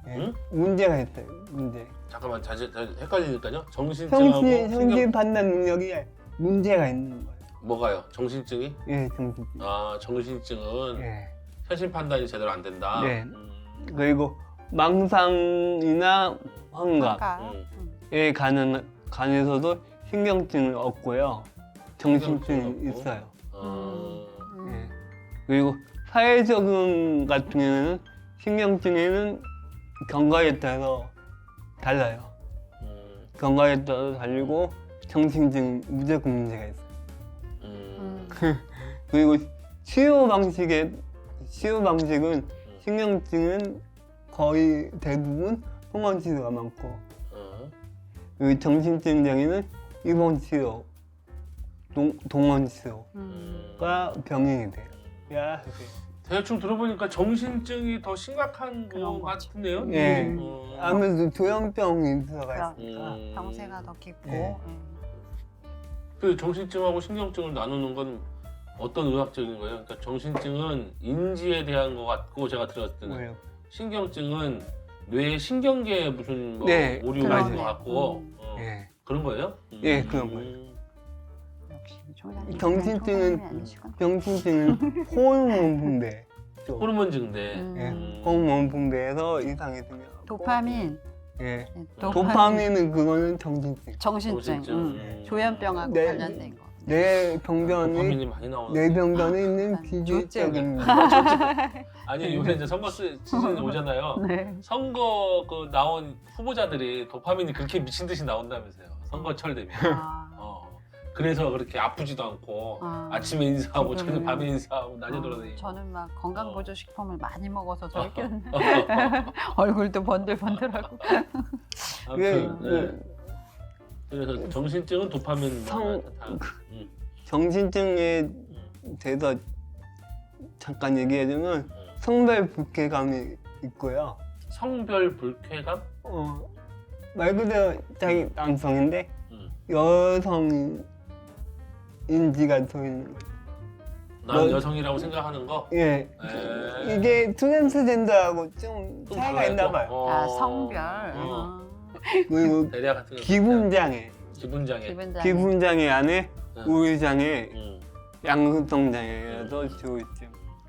예, 응? 문제가 있어요. 문제. 잠깐만 다시 헷갈리니까요. 정신증하고 현실 판단 능력이 문제가 있는 거예요. 뭐가요? 정신증이? 예, 정신증. 정신증은 예. 현실 판단이 제대로 안 된다. 네. 그리고 망상이나 환각에 관해서도 신경증을 얻고요. 정신증이 있어요. 예. 그리고 사회적응 같은 경우는 신경증에는 경과에 따라서 달라요. 경과에 따라서 달리고 정신증 무조건 문제가 있어요. 그리고 치유 방식은 신경증은 거의 대부분 통원 치료가 많고 그리고 정신증 장애는 입원 치료, 동원 치료가 병행이 돼요. 야, 대충 들어보니까 정신증이 더 심각한 그런 것 거죠. 같은데요? 예. 아무래도 조현병이 들어가 있으니까. 병세가 더 깊고. 네. 그 정신증하고 신경증을 나누는 건 어떤 의학적인 거예요? 그러니까 정신증은 인지에 대한 것 같고 제가 들었을 때는 뭐예요? 신경증은 뇌 신경계에 무슨 뭐 네, 오류가 맞아요. 있는 것 같고 예. 그런 거예요? 예, 그런 거예요. 역시 총장님. 정신증은 호르몬 분배. 쪽. 호르몬 증대. 예. 호르몬 분배에서 이상이 생겨. 도파민. 예. 네, 도파민은 그거는 정신증. 정신증. 조현병하고 네. 관련된 거. 내 병변이 도파민이 많이 나오는데. 내 병변에 있는 약간 비주적인 아니 요새 이제 선거 시즌 오잖아요. 네. 선거 나온 후보자들이 도파민이 그렇게 미친 듯이 나온다면서요. 선거철 되면. 그래서 그렇게 아프지도 않고 아침에 인사하고 저녁 지금은- 밤에 인사하고 낮에 돌아다니고. 저는 막 건강보조식품을 많이 먹어서 저렇게 얼굴도 번들번들하고. 아무튼 예, 네. 그래서 정신증은 도파민 성- 음. 정신증에 대해서 잠깐 얘기하자면 성별 불쾌감이 있고요. 성별 불쾌감? 말 그대로 자기 남성인데 음. 여성인지가 더 있는 거죠. 나는 뭐- 여성이라고 생각하는 거? 예, 에. 이게 트랜스젠더하고 좀 좀 차이가 달라요, 있나 또? 봐요. 어. 아, 성별. 그리고 대략 같은 거. 기분장애, 기분장애. 기분장. 기분장애 안에 네. 우울장애, 음. 양극성장애라도 조증,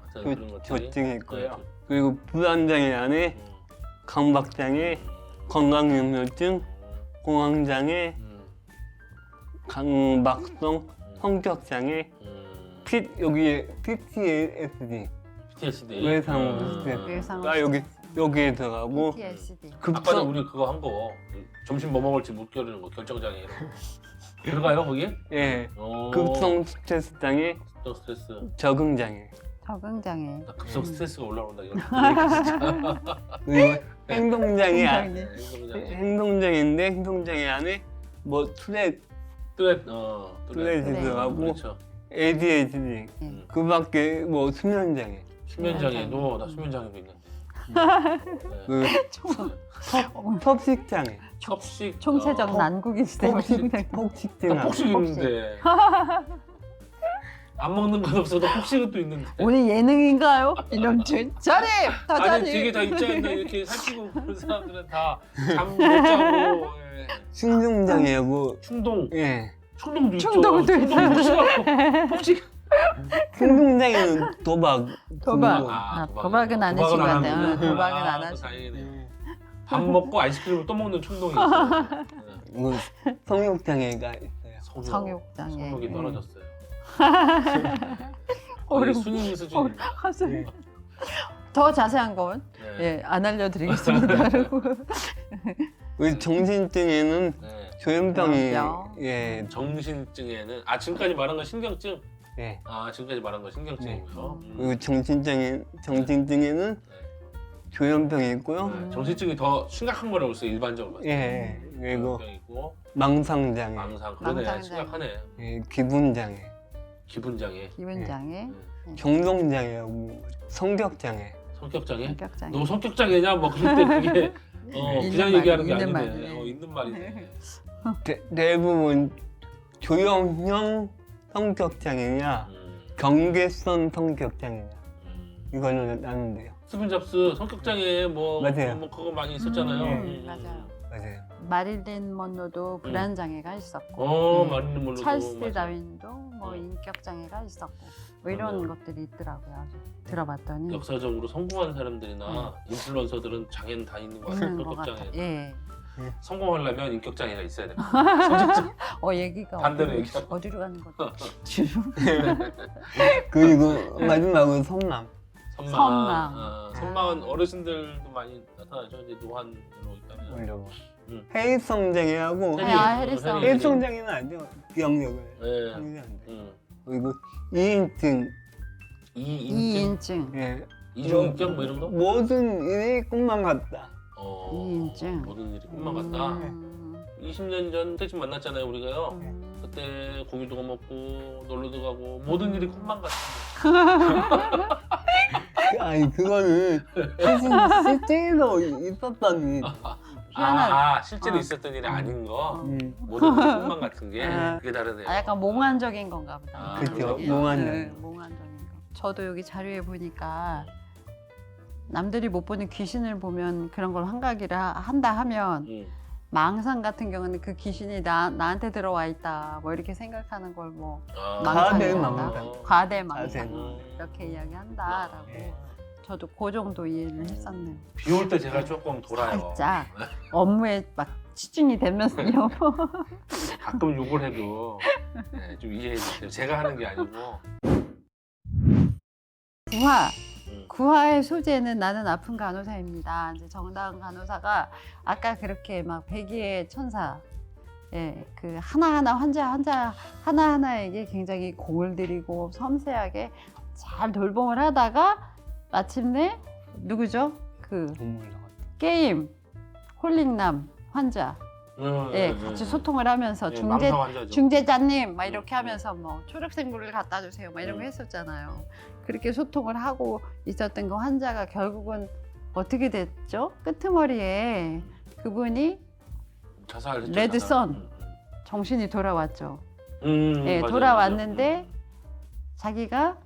어떤 그런 것들이. 조증이 있고요. 네, 그리고 불안장애 안에 음. 강박장애, 건강염려증, 공황장애, 강박성, 성격장애, 여기에 PTSD, PTSD. 외상 스트레스. 외상 여기에 들어가고 PTSD. 아까는 우리 그거 한 거. 점심 뭐 먹을지 못 겨루는 거 결정장애 이런 거. 들어가요 거기? 예, 오. 급성 스트레스 장애, 급성 스트레스. 적응장애, 적응장애. 나 급성 스트레스가 올라온다 이거. 그리고 행동장애, 행동장애. 행동장애. 행동장애인데 행동장애 안에 뭐 뚜렛. 뚜렛이 뚜렛. 들어가고 그렇죠. ADHD, 음. 그밖에 뭐 수면장애, 수면장애도 나 수면장애도 있는데. 그 섭식장애, 섭식. 총체적 난국이 때문에. 폭식증, 나 폭식 있는데. 안 먹는 건 없어도 폭식은 또 있는데. 오늘 예능인가요? 이놈들 자립! 다 아니 자립! 되게 다 있지 않나 이렇게 살찌고 그런 사람들은 다 잠 못 자고 예. 충동장애하고 충동 예, 충동도 있죠. 충동도 충동 폭식하고 폭식. 충동장애는 도박, 도박. 중독. 아, 도박은 안 하신 것 같아요. 하는구나. 도박은 안 또 하시고. 다행이네. 밥 먹고 아이스크림을 또 먹는 충동이 있어요. 뭐 성욕장애가 있어요. 성욕장애. 성욕이 네. 떨어졌어요. 어려워. 거의 순위 수준. 하세요. 더 자세한 건 예, 안 알려드리겠습니다. 그리고 우리 정신증에는 네. 조현병이 조현병. 예, 정신증에는 지금까지 말한 건 신경증. 예. 지금까지 말한 건 신경증이고요. 그리고 정신증에는 조현병이 있고요. 정신증이 더 심각한 거라고 했어요 일반적으로 봤을 때. 예, 그리고 조현병이고 망상장애, 망상 그러네 망상장애. 심각하네. 예, 기분장애, 기분장애, 기분장애, 정동장애하고 성격장애. 성격장애. 성격장애. 너 성격장애냐? 뭐 그럴 때 그게 있는 그냥 말이- 얘기하는 게 있는 아니네. 말이네. 있는 말이네. 대부분 조현형 성격장애냐, 경계성 성격장애냐 이거는 나는데요. 스티븐 잡스 성격장애 맞아요. 뭐 그거 많이 있었잖아요. 맞아요. 맞아요. 마릴린 먼로도 불안장애가 있었고, 마릴린 몰로도 찰스 맞아요. 다윈도 뭐 인격장애가 있었고, 뭐 이런 맞아요. 것들이 있더라고요. 아주 들어봤더니 역사적으로 성공한 사람들이나 인플루언서들은 장애는 다 있는 것 같아요. 있는 것 같아. 성격장애. 예. 성공하려면 인격장애가 있어야 돼요. 성격장 얘기가 반대로 어디로, 얘기하고. 어디로 가는 거죠? 그리고 마지막으로 선망. 선망. 선망은 어르신들도 많이 나타나죠. 이제 노환으로 있다면. 이러고. 음. 해리성 장애하고 해리성. 해리성 장애는 아니죠. 기억력을 네. 상실한데. 그리고 이인증, 이인증. 예, 이중인격 뭐 이런 거? 모든 일이 꿈만 같다. 이인증. 모든 일이 꿈만 같다. 20년 전 때쯤 만났잖아요 우리가요. 음. 그때 고기도 먹고 놀러도 가고 모든 일이 꿈만 같은데. 아니 그거는 실제로 있었다니. 실제로 있었던 일이 아닌 거. 음. 모든 일이 꿈만 같은 게 아. 그게 다르네요. 약간 몽환적인 건가 보다. 그쵸, 몽환적인. 몽환적. 네, 몽환적인 거. 저도 여기 자료에 보니까 남들이 못 보는 귀신을 보면 그런 걸 한다 하면 망상 같은 경우는 그 귀신이 나한테 들어와 있다 뭐 이렇게 생각하는 걸 뭐 과대 망상이란다. 망상. 과대 과대. 망상 이렇게 이야기한다라고 저도 그 정도 이해를 했었네요. 비 올 때 제가 조금 돌아요. 살짝 업무에 막 치중이 되면서요. 가끔 욕을 해도 좀 이해해 주세요. 제가 하는 게 아니고. 구화의 소재는 나는 아픈 간호사입니다. 이제 정다은 간호사가 아까 그렇게 막 백의의 천사 예, 그 하나하나 환자 하나하나에게 굉장히 공을 들이고 섬세하게 잘 돌봄을 하다가 마침내 누구죠? 그 동물 나왔다. 게임 홀릭남 환자 예, 같이 소통을 하면서 망상 환자죠. 중재자님 막 이렇게 하면서 뭐 초록생물을 갖다 주세요 막 이런 거 했었잖아요. 그렇게 소통을 하고 있었던 그 환자가 결국은 어떻게 됐죠? 끄트머리에 그분이 자살했죠. 레드선. 정신이 돌아왔죠. 예, 맞아요, 돌아왔는데 맞아요. 자기가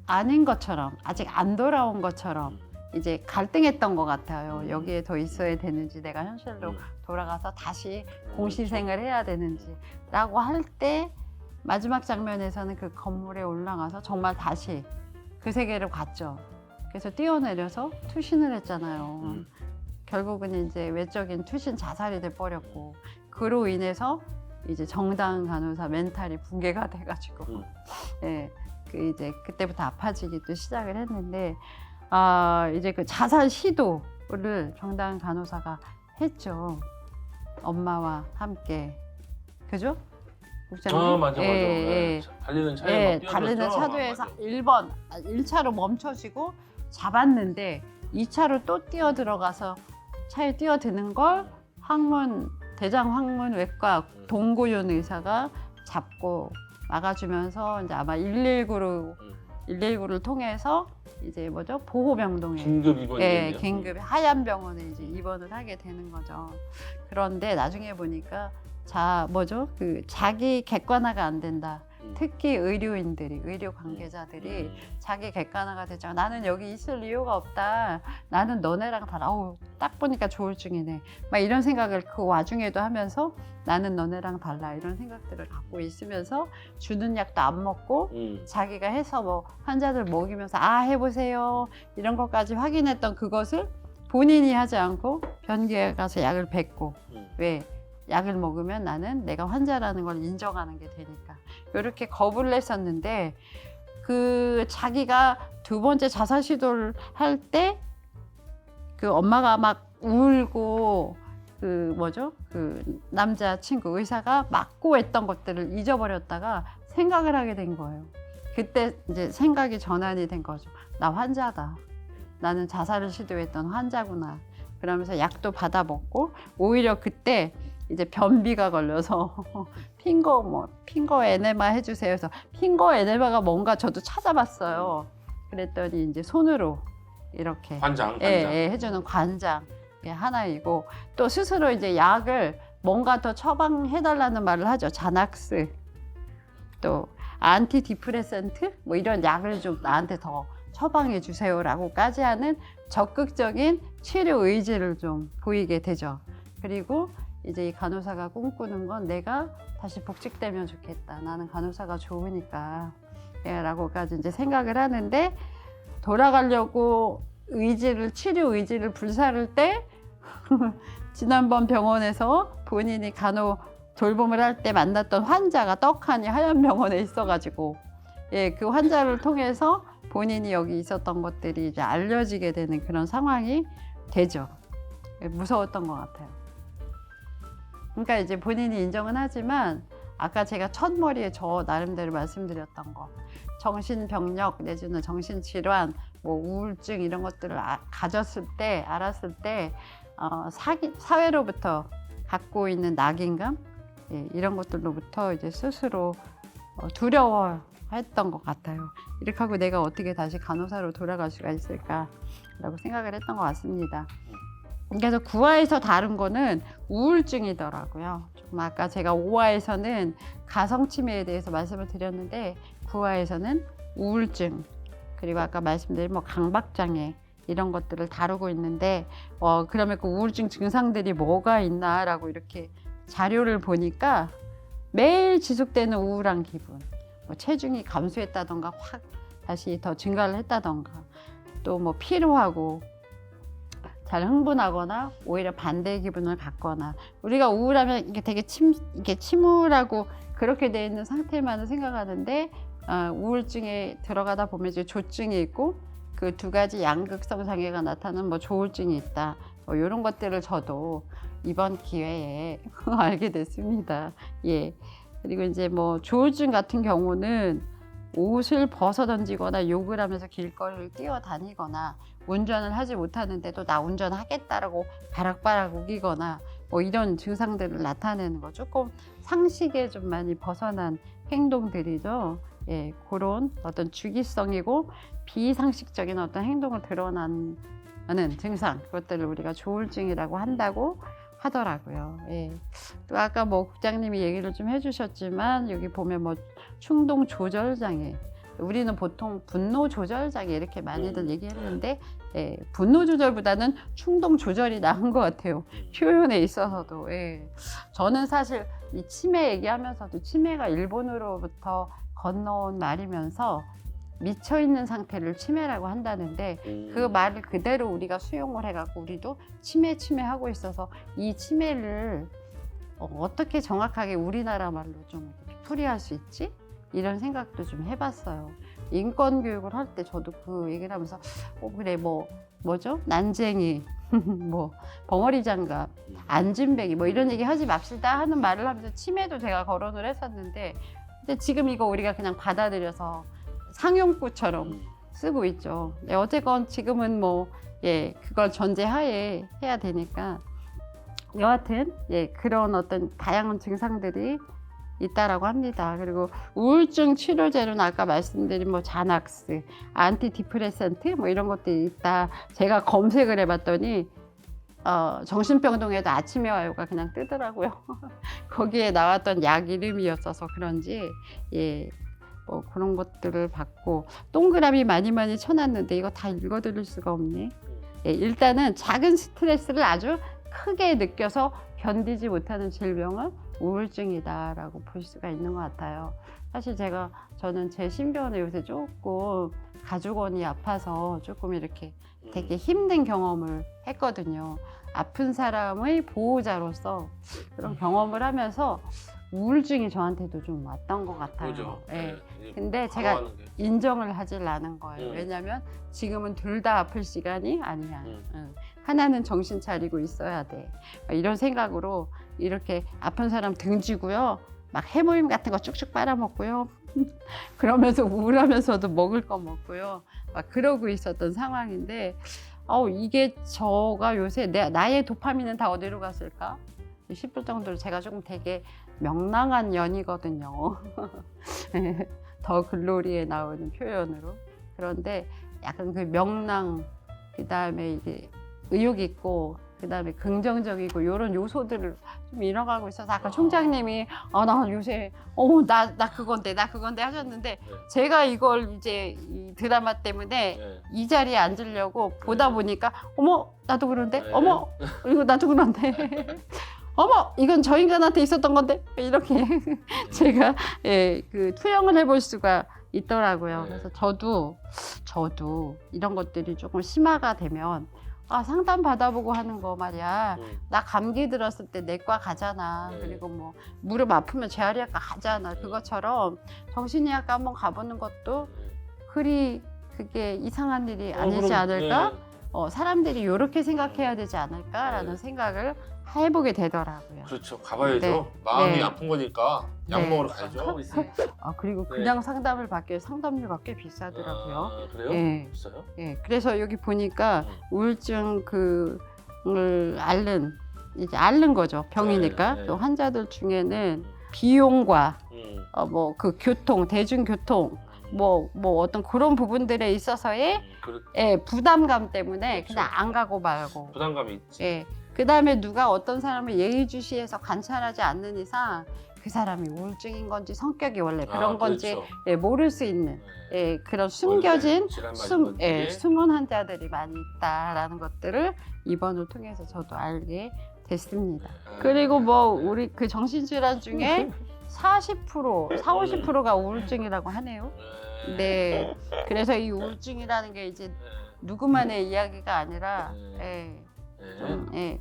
아닌 것처럼 아직 안 돌아온 것처럼 이제 갈등했던 것 같아요. 여기에 더 있어야 되는지 내가 현실로 돌아가서 다시 공시생을 해야 되는지 라고 할 때 마지막 장면에서는 그 건물에 올라가서 정말 다시 그 세계로 갔죠. 그래서 뛰어내려서 투신을 했잖아요. 결국은 이제 외적인 투신 자살이 돼버렸고 그로 인해서 이제 정당 간호사 멘탈이 붕괴가 돼가지고 예, 그 이제 그때부터 아파지기 또 시작을 했는데 이제 그 자살 시도를 정당 간호사가 했죠. 엄마와 함께 그죠? 국장님? 맞아. 예. 달리는 차에 예, 막 뛰어들었죠? 달리는 차도에서 맞아. 1차로 멈춰지고 잡았는데 2차로 또 뛰어 들어가서 차에 뛰어드는 걸 대장 항문 외과 동고윤 의사가 잡고 막아주면서 이제 아마 119를 통해서 이제 뭐죠? 보호병동에 긴급 입원이 예, 됐네요. 긴급 하얀 병원에 이제 입원을 하게 되는 거죠. 그런데 나중에 보니까 그 자기 객관화가 안 된다. 특히 의료 관계자들이 자기 객관화가 되죠. 나는 여기 있을 이유가 없다. 나는 너네랑 달라. 딱 보니까 조울증이네. 막 이런 생각을 그 와중에도 하면서 나는 너네랑 달라. 이런 생각들을 갖고 있으면서 주는 약도 안 먹고 자기가 해서 뭐 환자들 먹이면서 해보세요. 이런 것까지 확인했던 그것을 본인이 하지 않고 변기에 가서 약을 뱉고 왜? 약을 먹으면 나는 내가 환자라는 걸 인정하는 게 되니까 이렇게 거부를 했었는데 그 자기가 두 번째 자살 시도를 할 때 그 엄마가 막 울고 그 남자친구 의사가 막고 했던 것들을 잊어버렸다가 생각을 하게 된 거예요. 그때 이제 생각이 전환이 된 거죠. 나 환자다. 나는 자살을 시도했던 환자구나. 그러면서 약도 받아 먹고 오히려 그때 이제 변비가 걸려서 핑거 에네마 해주세요. 그래서 핑거 에네마가 뭔가 저도 찾아봤어요. 그랬더니 이제 손으로 이렇게 관장. 해주는 관장 하나이고 또 스스로 이제 약을 뭔가 더 처방해달라는 말을 하죠. 자낙스 또 안티디프레센트 뭐 이런 약을 좀 나한테 더 처방해 주세요라고까지 하는 적극적인 치료 의지를 좀 보이게 되죠. 그리고 이제 이 간호사가 꿈꾸는 건 내가 다시 복직되면 좋겠다. 나는 간호사가 좋으니까 라고까지 이제 생각을 하는데 돌아가려고 치료 의지를 불사를 때 지난번 병원에서 본인이 간호 돌봄을 할 때 만났던 환자가 떡하니 하얀 병원에 있어가지고 그 환자를 통해서 본인이 여기 있었던 것들이 이제 알려지게 되는 그런 상황이 되죠. 무서웠던 것 같아요. 그러니까 이제 본인이 인정은 하지만 아까 제가 첫머리에 저 나름대로 말씀드렸던 거 정신병력 내지는 정신질환 뭐 우울증 이런 것들을 알았을 때 사회로부터 갖고 있는 낙인감 이런 것들로부터 이제 스스로 두려워했던 것 같아요. 이렇게 하고 내가 어떻게 다시 간호사로 돌아갈 수가 있을까라고 생각을 했던 것 같습니다. 그래서 9화에서 다룬 거는 우울증이더라고요. 좀 아까 제가 5화에서는 가성치매에 대해서 말씀을 드렸는데 9화에서는 우울증 그리고 아까 말씀드린 뭐 강박장애 이런 것들을 다루고 있는데 그러면 그 우울증 증상들이 뭐가 있나라고 이렇게 자료를 보니까 매일 지속되는 우울한 기분, 뭐 체중이 감소했다던가 확 다시 더 증가를 했다던가 또 뭐 피로하고 잘 흥분하거나 오히려 반대의 기분을 갖거나 우리가 우울하면 이게 되게 이게 침울하고 그렇게 돼 있는 상태만을 생각하는데 우울증에 들어가다 보면 이제 조증이 있고 그 두 가지 양극성 장애가 나타나는 뭐 조울증이 있다 이런 것들을 저도 이번 기회에 알게 됐습니다. 예. 그리고 이제 뭐 조울증 같은 경우는 옷을 벗어 던지거나 욕을 하면서 길거리를 뛰어다니거나 운전을 하지 못하는데도 나 운전하겠다라고 바락바락 우기거나 뭐 이런 증상들을 나타내는 거, 조금 상식에 좀 많이 벗어난 행동들이죠. 예, 그런 어떤 주기성이고 비상식적인 어떤 행동을 드러나는 증상, 그것들을 우리가 조울증이라고 한다고 하더라고요. 예. 또 아까 뭐 국장님이 얘기를 좀 해주셨지만 여기 보면 뭐 충동 조절 장애, 우리는 보통 분노 조절 장애 이렇게 많이들 얘기했는데 예, 분노 조절보다는 충동 조절이 나은 것 같아요. 표현에 있어서도. 예. 저는 사실 이 치매 얘기하면서도 치매가 일본으로부터 건너온 말이면서 미쳐있는 상태를 치매라고 한다는데 그 말을 그대로 우리가 수용을 해갖고 우리도 치매 하고 있어서 이 치매를 어떻게 정확하게 우리나라 말로 좀 풀이할 수 있지? 이런 생각도 좀 해봤어요. 인권 교육을 할 때 저도 그 얘기를 하면서 그래 뭐죠? 난쟁이 뭐 벙어리 장갑, 안진뱅이 뭐 이런 얘기 하지 맙시다 하는 말을 하면서 치매도 제가 거론을 했었는데 근데 지금 이거 우리가 그냥 받아들여서 상용구처럼 쓰고 있죠. 네, 어쨌건 지금은 뭐 예, 그걸 전제하에 해야 되니까 여하튼 예, 그런 어떤 다양한 증상들이 있다라고 합니다. 그리고 우울증 치료제로는 아까 말씀드린 뭐 자낙스, 안티디프레센트 뭐 이런 것들이 있다. 제가 검색을 해봤더니 정신병동에도 아침에 와요가 그냥 뜨더라고요. 거기에 나왔던 약 이름이었어서 그런지 예, 뭐 그런 것들을 받고 동그라미 많이 쳐놨는데 이거 다 읽어드릴 수가 없네. 예, 일단은 작은 스트레스를 아주 크게 느껴서 견디지 못하는 질병은 우울증이다라고 볼 수가 있는 것 같아요. 사실 저는 제 신변에 요새 조금 가족원이 아파서 조금 이렇게 되게 힘든 경험을 했거든요. 아픈 사람의 보호자로서 그런 경험을 하면서 우울증이 저한테도 좀 왔던 것 같아요. 그죠. 예. 네. 근데 제가 인정을 하질 않은 거예요. 왜냐하면 지금은 둘 다 아플 시간이 아니야. 응. 하나는 정신 차리고 있어야 돼. 이런 생각으로 이렇게 아픈 사람 등지고요. 막 해모임 같은 거 쭉쭉 빨아먹고요. 그러면서 우울하면서도 먹을 거 먹고요. 막 그러고 있었던 상황인데 이게 저가 요새 나의 도파민은 다 어디로 갔을까 싶을 정도로 제가 조금 되게 명랑한 년이거든요. 더 글로리에 나오는 표현으로. 그런데 약간 그 명랑, 그 다음에 이게 의욕 있고, 그 다음에 긍정적이고 이런 요소들을 좀 잃어가고 있어서 아까 총장님이 나 요새 나 그건데 하셨는데 제가 이걸 이제 이 드라마 때문에 이 자리에 앉으려고 보다 보니까 나도 그런데 이거 나도 그런데 이건 저 인간한테 있었던 건데 이렇게 제가 그 투영을 해볼 수가 있더라고요. 그래서 저도 이런 것들이 조금 심화가 되면 상담 받아보고 하는 거 말이야. 나 감기 들었을 때 내과 가잖아. 그리고 뭐 무릎 아프면 재활의학과 가잖아. 그것처럼 정신의학과 한번 가보는 것도 그게 이상한 일이 아니지 않을까? 사람들이 이렇게 생각해야 되지 않을까라는 생각을 해보게 되더라고요. 그렇죠. 가봐야죠. 네. 마음이 네. 아픈 거니까 약 네. 먹으러 가야죠. 그리고 그냥 상담을 받기에 상담료가 꽤 비싸더라고요. 그래요? 네. 비싸요? 예, 그래서 여기 보니까 우울증 을 앓는 거죠. 병이니까. 네. 또 환자들 중에는 비용과 뭐 그 대중교통 뭐 어떤 그런 부분들에 있어서의 부담감 때문에 그렇죠. 그냥 안 가고 말고. 부담감이 있지. 예. 그 다음에 누가 어떤 사람을 예의주시해서 관찰하지 않는 이상 그 사람이 우울증인 건지 성격이 원래 그런 건지 그렇죠. 모를 수 있는 그런 숨겨진 숨은 환자들이 많이 있다라는 것들을 이번을 통해서 저도 알게 됐습니다. 그리고 뭐 우리 그 정신질환 중에 40%가 우울증이라고 하네요. 네. 그래서 이 우울증이라는 게 이제 누구만의 이야기가 아니라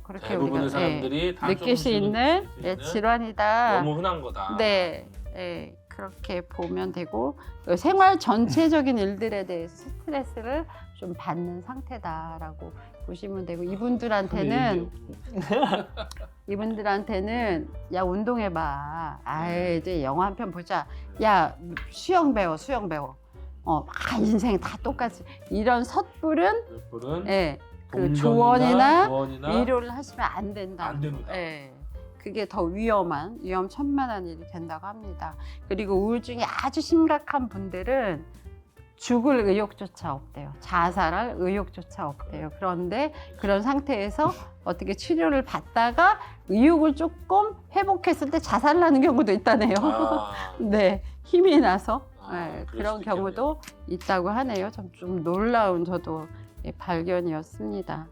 그렇게 대부분의 우리가 사람들이 다 느낄 수 있는 질환이다. 너무 흔한 거다. 네, 그렇게 보면 되고 생활 전체적인 일들에 대해서 스트레스를 좀 받는 상태다라고 보시면 되고 이분들한테는 야 운동해봐. 아이 이제 영화 한 편 보자. 야 수영 배워. 막 인생 다 똑같이 이런 섣부른 예, 그 조언이나 위로를 하시면 안 된다. 안 됩니다. 예. 그게 더 위험천만한 일이 된다고 합니다. 그리고 우울증이 아주 심각한 분들은 죽을 의욕조차 없대요. 자살할 의욕조차 없대요. 그런데 그런 상태에서 어떻게 치료를 받다가 의욕을 조금 회복했을 때 자살하는 경우도 있다네요. 네, 힘이 나서 네, 그런 경우도 있다고 하네요. 좀 놀라운 저도 발견이었습니다.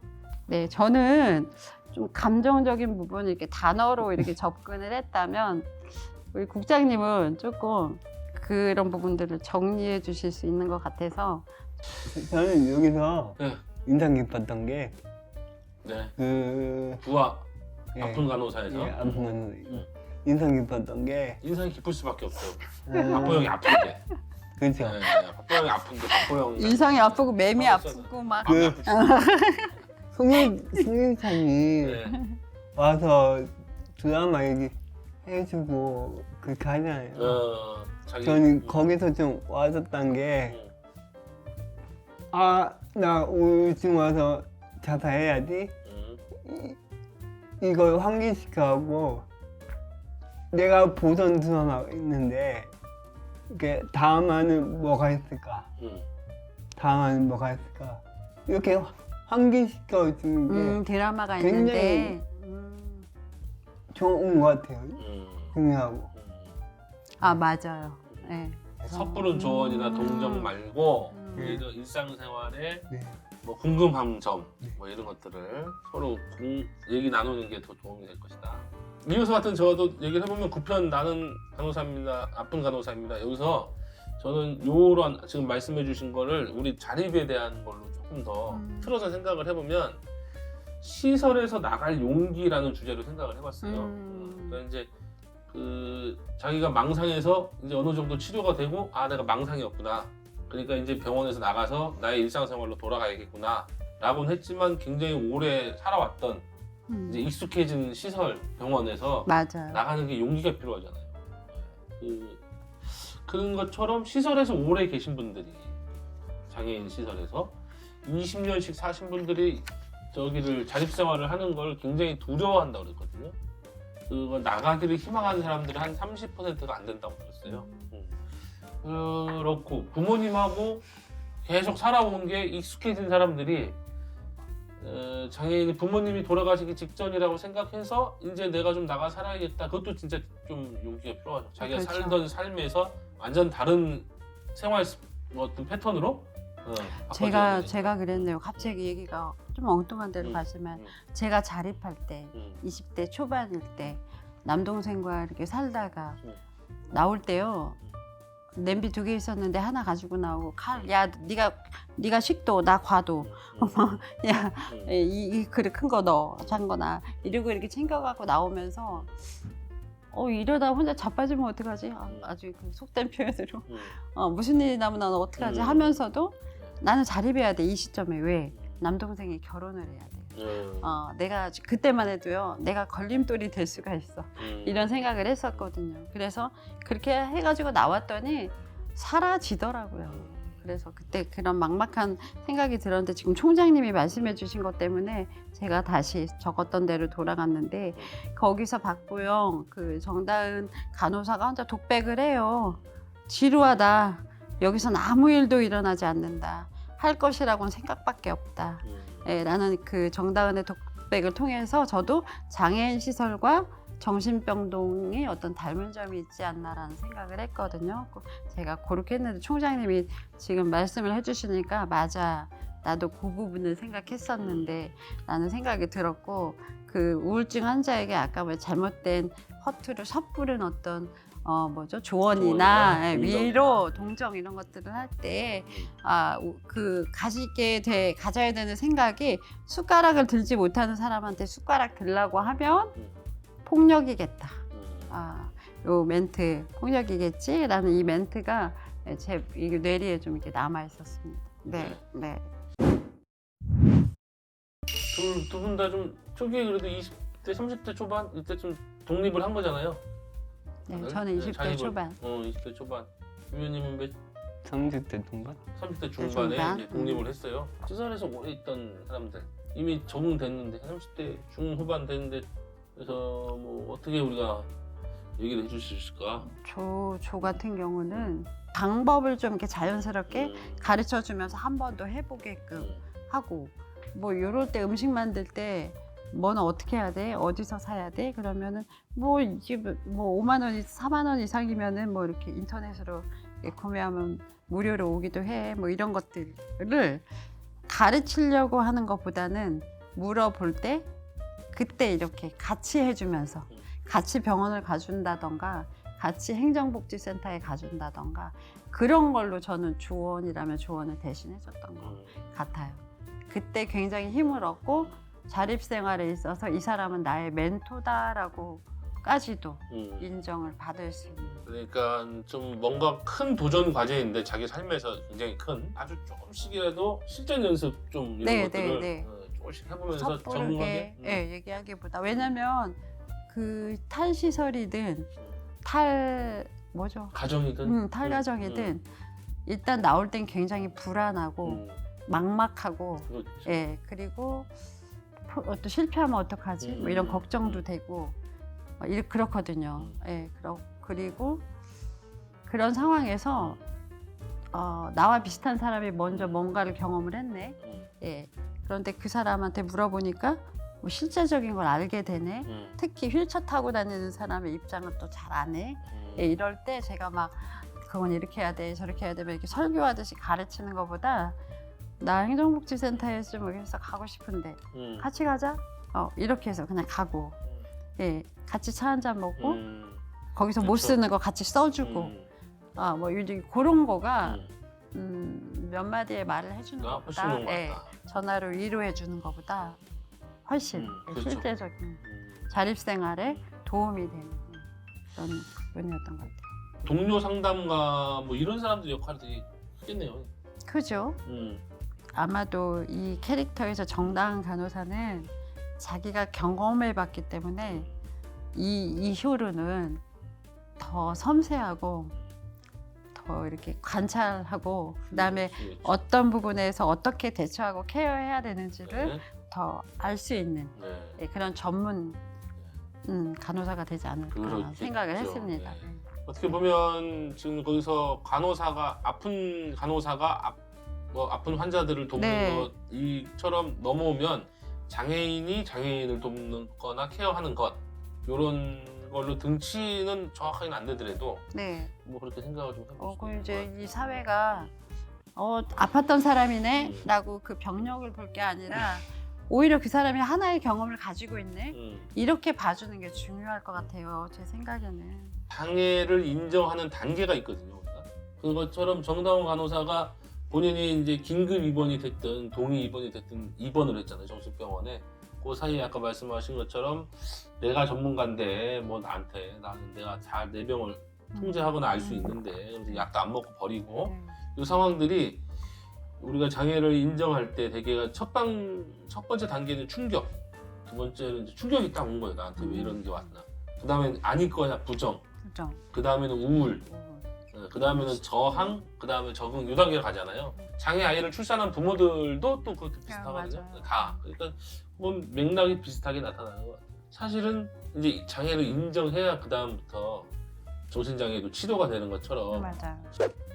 네, 저는 좀 감정적인 부분을 이렇게 단어로 이렇게 접근을 했다면 우리 국장님은 조금 그런 부분들을 정리해 주실 수 있는 것 같아서 저는 여기서 네. 인상 깊었던 게 네. 부하 예, 아픈 간호사에서 예, 아픈 간호사 인상 깊었던 게 인상이 깊을 수밖에 없어요. 박보 형이 아픈데. 그렇죠. 네, 박보 형이 아픈데 박보 형 인상이 아프고 매미 아프고 막 그 송일찬이 네. 와서 드라마 얘기 해주고 그렇게 하잖아요. 자기 저는 거기서 좀 와줬던 게 나 우울증 와서 자살해야지 이걸 환기시켜하고 내가 보던 드라마가 있는데 이게 다음화는 뭐가 있을까? 다음화는 뭐가 있을까? 이렇게 환기시켜 주는 게 드라마가 굉장히 있는데 좋은 것 같아요. 중요하고. 아 맞아요. 네. 섣부른 조언이나 동정 말고 오히려 일상생활에 네. 뭐 궁금한 점 뭐 이런 것들을 서로 얘기 나누는 게 더 도움이 될 것이다. 이효서 같은 저도 얘기를 해보면 9편 나는 간호사입니다. 아픈 간호사입니다. 여기서 저는 요런 지금 말씀해 주신 거를 우리 자립에 대한 걸로 조금 더 틀어서 생각을 해보면 시설에서 나갈 용기라는 주제로 생각을 해봤어요. 그러니까 이제 그 자기가 망상에서 이제 어느 정도 치료가 되고 내가 망상이었구나. 그러니까 이제 병원에서 나가서 나의 일상생활로 돌아가야겠구나 라고는 했지만 굉장히 오래 살아왔던 이제 익숙해진 시설 병원에서 맞아요. 나가는 게 용기가 필요하잖아요. 그런 것처럼 시설에서 오래 계신 분들이 장애인 시설에서 20년씩 사신 분들이 저기를 자립생활을 하는 걸 굉장히 두려워한다고 그랬거든요. 그거 나가기를 희망하는 사람들은 한 30%가 안 된다고 들었어요. 그렇고 부모님하고 계속 살아온 게 익숙해진 사람들이 장애인 부모님이 돌아가시기 직전이라고 생각해서 이제 내가 좀 나가 살아야겠다. 그것도 진짜 좀 용기가 필요하죠. 자기가 그렇죠. 살던 삶에서 완전 다른 생활 어떤 패턴으로 제가 그랬네요. 갑자기 얘기가 좀 엉뚱한 데로 가지만 제가 자립할 때 20대 초반일 때 남동생과 이렇게 살다가 나올 때요. 냄비 2개 있었는데 하나 가지고 나오고 야 네가 식도 나 과도 야 이 그릇 큰 거 넣어 장거나 이러고 이렇게 챙겨갖고 나오면서 이러다 혼자 자빠지면 어떡하지? 아주 그 속된 표현으로 무슨 일이 나면 나는 어떡하지? 하면서도 나는 자립해야 돼. 이 시점에 왜? 남동생이 결혼을 해야 돼. 내가 그때만 해도요. 내가 걸림돌이 될 수가 있어. 이런 생각을 했었거든요. 그래서 그렇게 해가지고 나왔더니 사라지더라고요. 그래서 그때 그런 막막한 생각이 들었는데 지금 총장님이 말씀해 주신 것 때문에 제가 다시 적었던 대로 돌아갔는데 거기서 박보영 그 정다은 간호사가 혼자 독백을 해요. 지루하다. 여기선 아무 일도 일어나지 않는다. 할 것이라고는 생각밖에 없다. 라는 그 정다은의 독백을 통해서 저도 장애인 시설과 정신병동이 어떤 닮은 점이 있지 않나라는 생각을 했거든요. 제가 그렇게 했는데 총장님이 지금 말씀을 해주시니까 맞아. 나도 그 부분을 생각했었는데 라는 생각이 들었고 그 우울증 환자에게 아까 뭐 잘못된 허투루 섣부른 어떤 조언이나 위로, 동정 이런 것들을 할 때 가져야 되는 생각이 숟가락을 들지 못하는 사람한테 숟가락 들라고 하면 폭력이겠다. 요 멘트 폭력이겠지라는 이 멘트가 제 뇌리에 좀 이렇게 남아 있었습니다. 네. 두 분 다 좀 초기에 그래도 20대, 30대 초반 이때 좀 독립을 한 거잖아요. 네, 저는 20대 자립을. 초반. 20대 초반. 유현님은 몇 30대 동반? 30대 중반? 중반에 이제 독립을 했어요. 시설에서 오래 있던 사람들 이미 적응됐는데 30대 중후반 됐는데 그래서 뭐 어떻게 우리가 얘기를 해줄 수 있을까? 조 같은 경우는 방법을 좀 이렇게 자연스럽게 가르쳐 주면서 한 번 더 해보게끔 하고 뭐 이럴 때 음식 만들 때 뭐는 어떻게 해야 돼? 어디서 사야 돼? 그러면은 뭐 이게 뭐 5만 원, 4만 원 이상이면은 뭐 이렇게 인터넷으로 구매하면 무료로 오기도 해. 뭐 이런 것들을 가르치려고 하는 것보다는 물어볼 때 그때 이렇게 같이 해주면서 같이 병원을 가준다던가 같이 행정복지센터에 가준다던가 그런 걸로 저는 조언이라면 조언을 대신해줬던 것 같아요. 그때 굉장히 힘을 얻고 자립생활에 있어서 이 사람은 나의 멘토다라고까지도 인정을 받을 수 있는. 그러니까 좀 뭔가 큰 도전 과제인데 자기 삶에서 굉장히 큰 아주 조금씩이라도 실전 연습 좀 이런 네, 것들을 네, 네. 조금씩 해보면서 적응하게. 섣부르게 얘기하기보다 왜냐면 그 탈시설이든 가정이든 탈가정이든 일단 나올 땐 굉장히 불안하고 막막하고 그렇죠. 그리고 또 실패하면 어떡하지? 뭐 이런 걱정도 되고 그렇거든요. 그리고 그런 상황에서 나와 비슷한 사람이 먼저 뭔가를 경험을 했네. 그런데 그 사람한테 물어보니까 뭐 실제적인 걸 알게 되네. 특히 휠체어 타고 다니는 사람의 입장은 또 잘 안 해. 이럴 때 제가 막 그건 이렇게 해야 돼, 저렇게 해야 돼, 이렇게 설교하듯이 가르치는 것보다 나 행정복지센터에 좀 해서 가고 싶은데 같이 가자. 이렇게 해서 그냥 가고, 같이 차 한잔 먹고 거기서 못 그렇죠. 쓰는 거 같이 써주고, 뭐 요즘 그런 거가 몇 마디의 말을 해주는 훨씬 것보다, 좋은 것 같다. 전화로 위로해 주는 것보다 훨씬 그렇죠. 실제적인 자립생활에 도움이 되는 그런 부분이었던 것 같아요. 동료 상담가 뭐 이런 사람들 역할이 되게 크겠네요. 그죠? 아마도 이 캐릭터에서 정다은 간호사는 자기가 경험해봤기 때문에 이 효루는 더 섬세하고 더 이렇게 관찰하고 그다음에 그렇지. 어떤 부분에서 어떻게 대처하고 케어해야 되는지를 더 알 수 있는 그런 전문 간호사가 되지 않을까 그렇겠죠. 생각을 했습니다. 네. 어떻게 보면 지금 거기서 간호사가 아픈 간호사가 아픈 환자들을 돕는 것이처럼 넘어오면 장애인이 장애인을 돕는 거나 케어하는 것 이런 걸로 등치는 정확하게는 안 되더라도 뭐 그렇게 생각을 좀 해볼 수 그럼 있는 이제 것 같아요. 이 사회가 아팠던 사람이네라고 그 병력을 볼 게 아니라 오히려 그 사람이 하나의 경험을 가지고 있네 이렇게 봐주는 게 중요할 것 같아요. 제 생각에는. 장애를 인정하는 단계가 있거든요. 그것처럼 정다운 간호사가 본인이 이제 긴급 입원이 됐든 동의 입원이 됐든 입원을 했잖아요. 정신병원에. 그 사이에 아까 말씀하신 것처럼 내가 전문가인데 뭐 나는 내가 잘 내 병을 통제하거나 알 수 있는데 그래서 약도 안 먹고 버리고 이 상황들이 우리가 장애를 인정할 때 대개가 첫 번째 단계는 충격, 두 번째는 이제 충격이 딱 온 거예요. 나한테 왜 이런 게 왔나. 그 다음엔 아닐 거야 부정. 그죠. 그 다음에는 우울. 그 다음에는 저항, 그 다음에 적응, 요 단계로 가잖아요. 장애 아이를 출산한 부모들도 또 그렇게 비슷하거든요. 맞아요. 다. 그러니까 그건 맥락이 비슷하게 나타나는 것 같아요. 사실은 이제 장애를 인정해야 그 다음부터 정신장애도 치료가 되는 것처럼. 맞아요.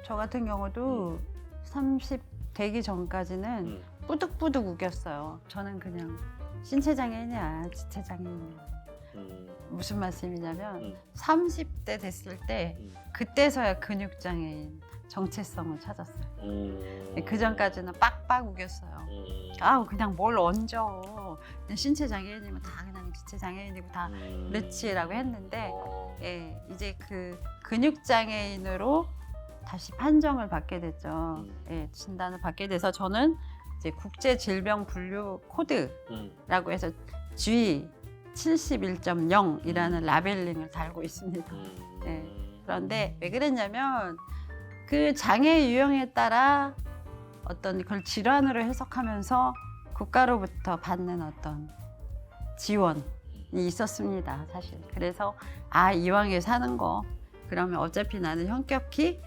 저 같은 경우도 30 되기 전까지는 뿌득뿌득 우겼어요. 저는 그냥 신체장애인이야, 지체장애인이야. 무슨 말씀이냐면 30대 됐을 때 그때서야 근육장애인 정체성을 찾았어요. 그 전까지는 빡빡 우겼어요. 그냥 뭘 얹어. 그냥 신체장애인이면 다 그냥 지체장애인이고 다 그렇지라고 했는데 이제 그 근육장애인으로 다시 판정을 받게 됐죠. 진단을 받게 돼서 저는 이제 국제질병분류 코드라고 해서 G 71.0이라는 라벨링을 달고 있습니다. 그런데 왜 그랬냐면 그 장애 유형에 따라 어떤 그걸 질환으로 해석하면서 국가로부터 받는 어떤 지원이 있었습니다, 사실. 그래서 이왕에 사는 거 그러면 어차피 나는 현격히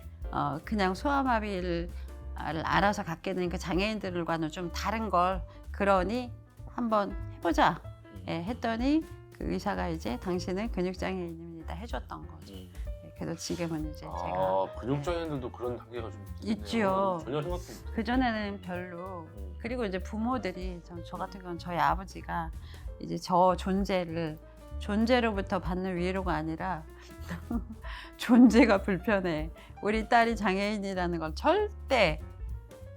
그냥 소아마비를 알아서 갖게 되니까 장애인들과는 좀 다른 걸 그러니 한번 해보자 했더니 그 의사가 이제 당신은 근육장애인입니다 해줬던 거죠. 그래서 지금은 이제 제가 근육장애인들도 그런 단계가 좀 있지요. 전혀 생각도 못했어요. 그전에는 별로. 그리고 이제 부모들이 저 같은 경우는 저희 아버지가 이제 저 존재로부터 받는 위로가 아니라 존재가 불편해. 우리 딸이 장애인이라는 걸 절대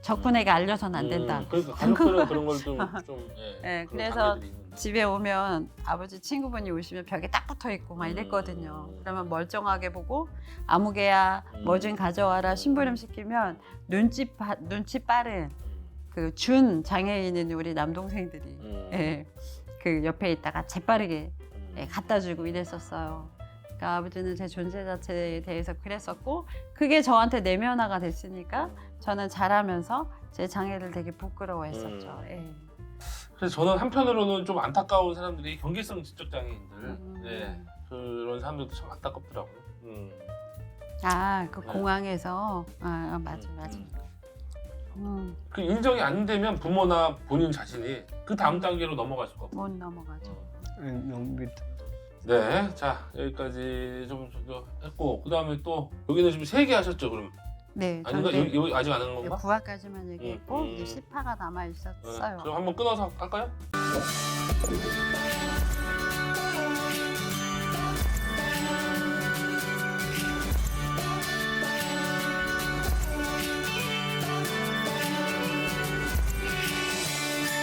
적군에게 알려서는 안 된다. 그러니까 가족들은 그런 걸 좀 네, 그런 그래서 단계들이 있는데. 집에 오면 아버지 친구분이 오시면 벽에 딱 붙어 있고 막 이랬거든요. 그러면 멀쩡하게 보고 아무개야 뭐 좀 가져와라 심부름 시키면 눈치 빠른 그 준 장애인인 우리 남동생들이 그 옆에 있다가 재빠르게 갖다 주고 이랬었어요. 그러니까 아버지는 제 존재 자체에 대해서 그랬었고 그게 저한테 내면화가 됐으니까 저는 자라면서 제 장애를 되게 부끄러워했었죠. 그래서 저는 한편으로는 좀 안타까운 사람들이 경계성 지적 장애인들 그런 사람들도 참 안타깝더라고요. 그 네. 공항에서 맞아. 그 인정이 안 되면 부모나 본인 자신이 그 다음 단계로 넘어갈 수가 없고. 못 넘어가죠. 너무 밑에. 네, 자 여기까지 좀 했고 그 다음에 또 여기는 지금 3개 하셨죠, 그럼? 네, 아닌가? 근데 여기 아직 안 한 건가? 9화까지만 얘기했고 이제 10화가 남아 네, 있었어요. 그럼 한번 끊어서 할까요?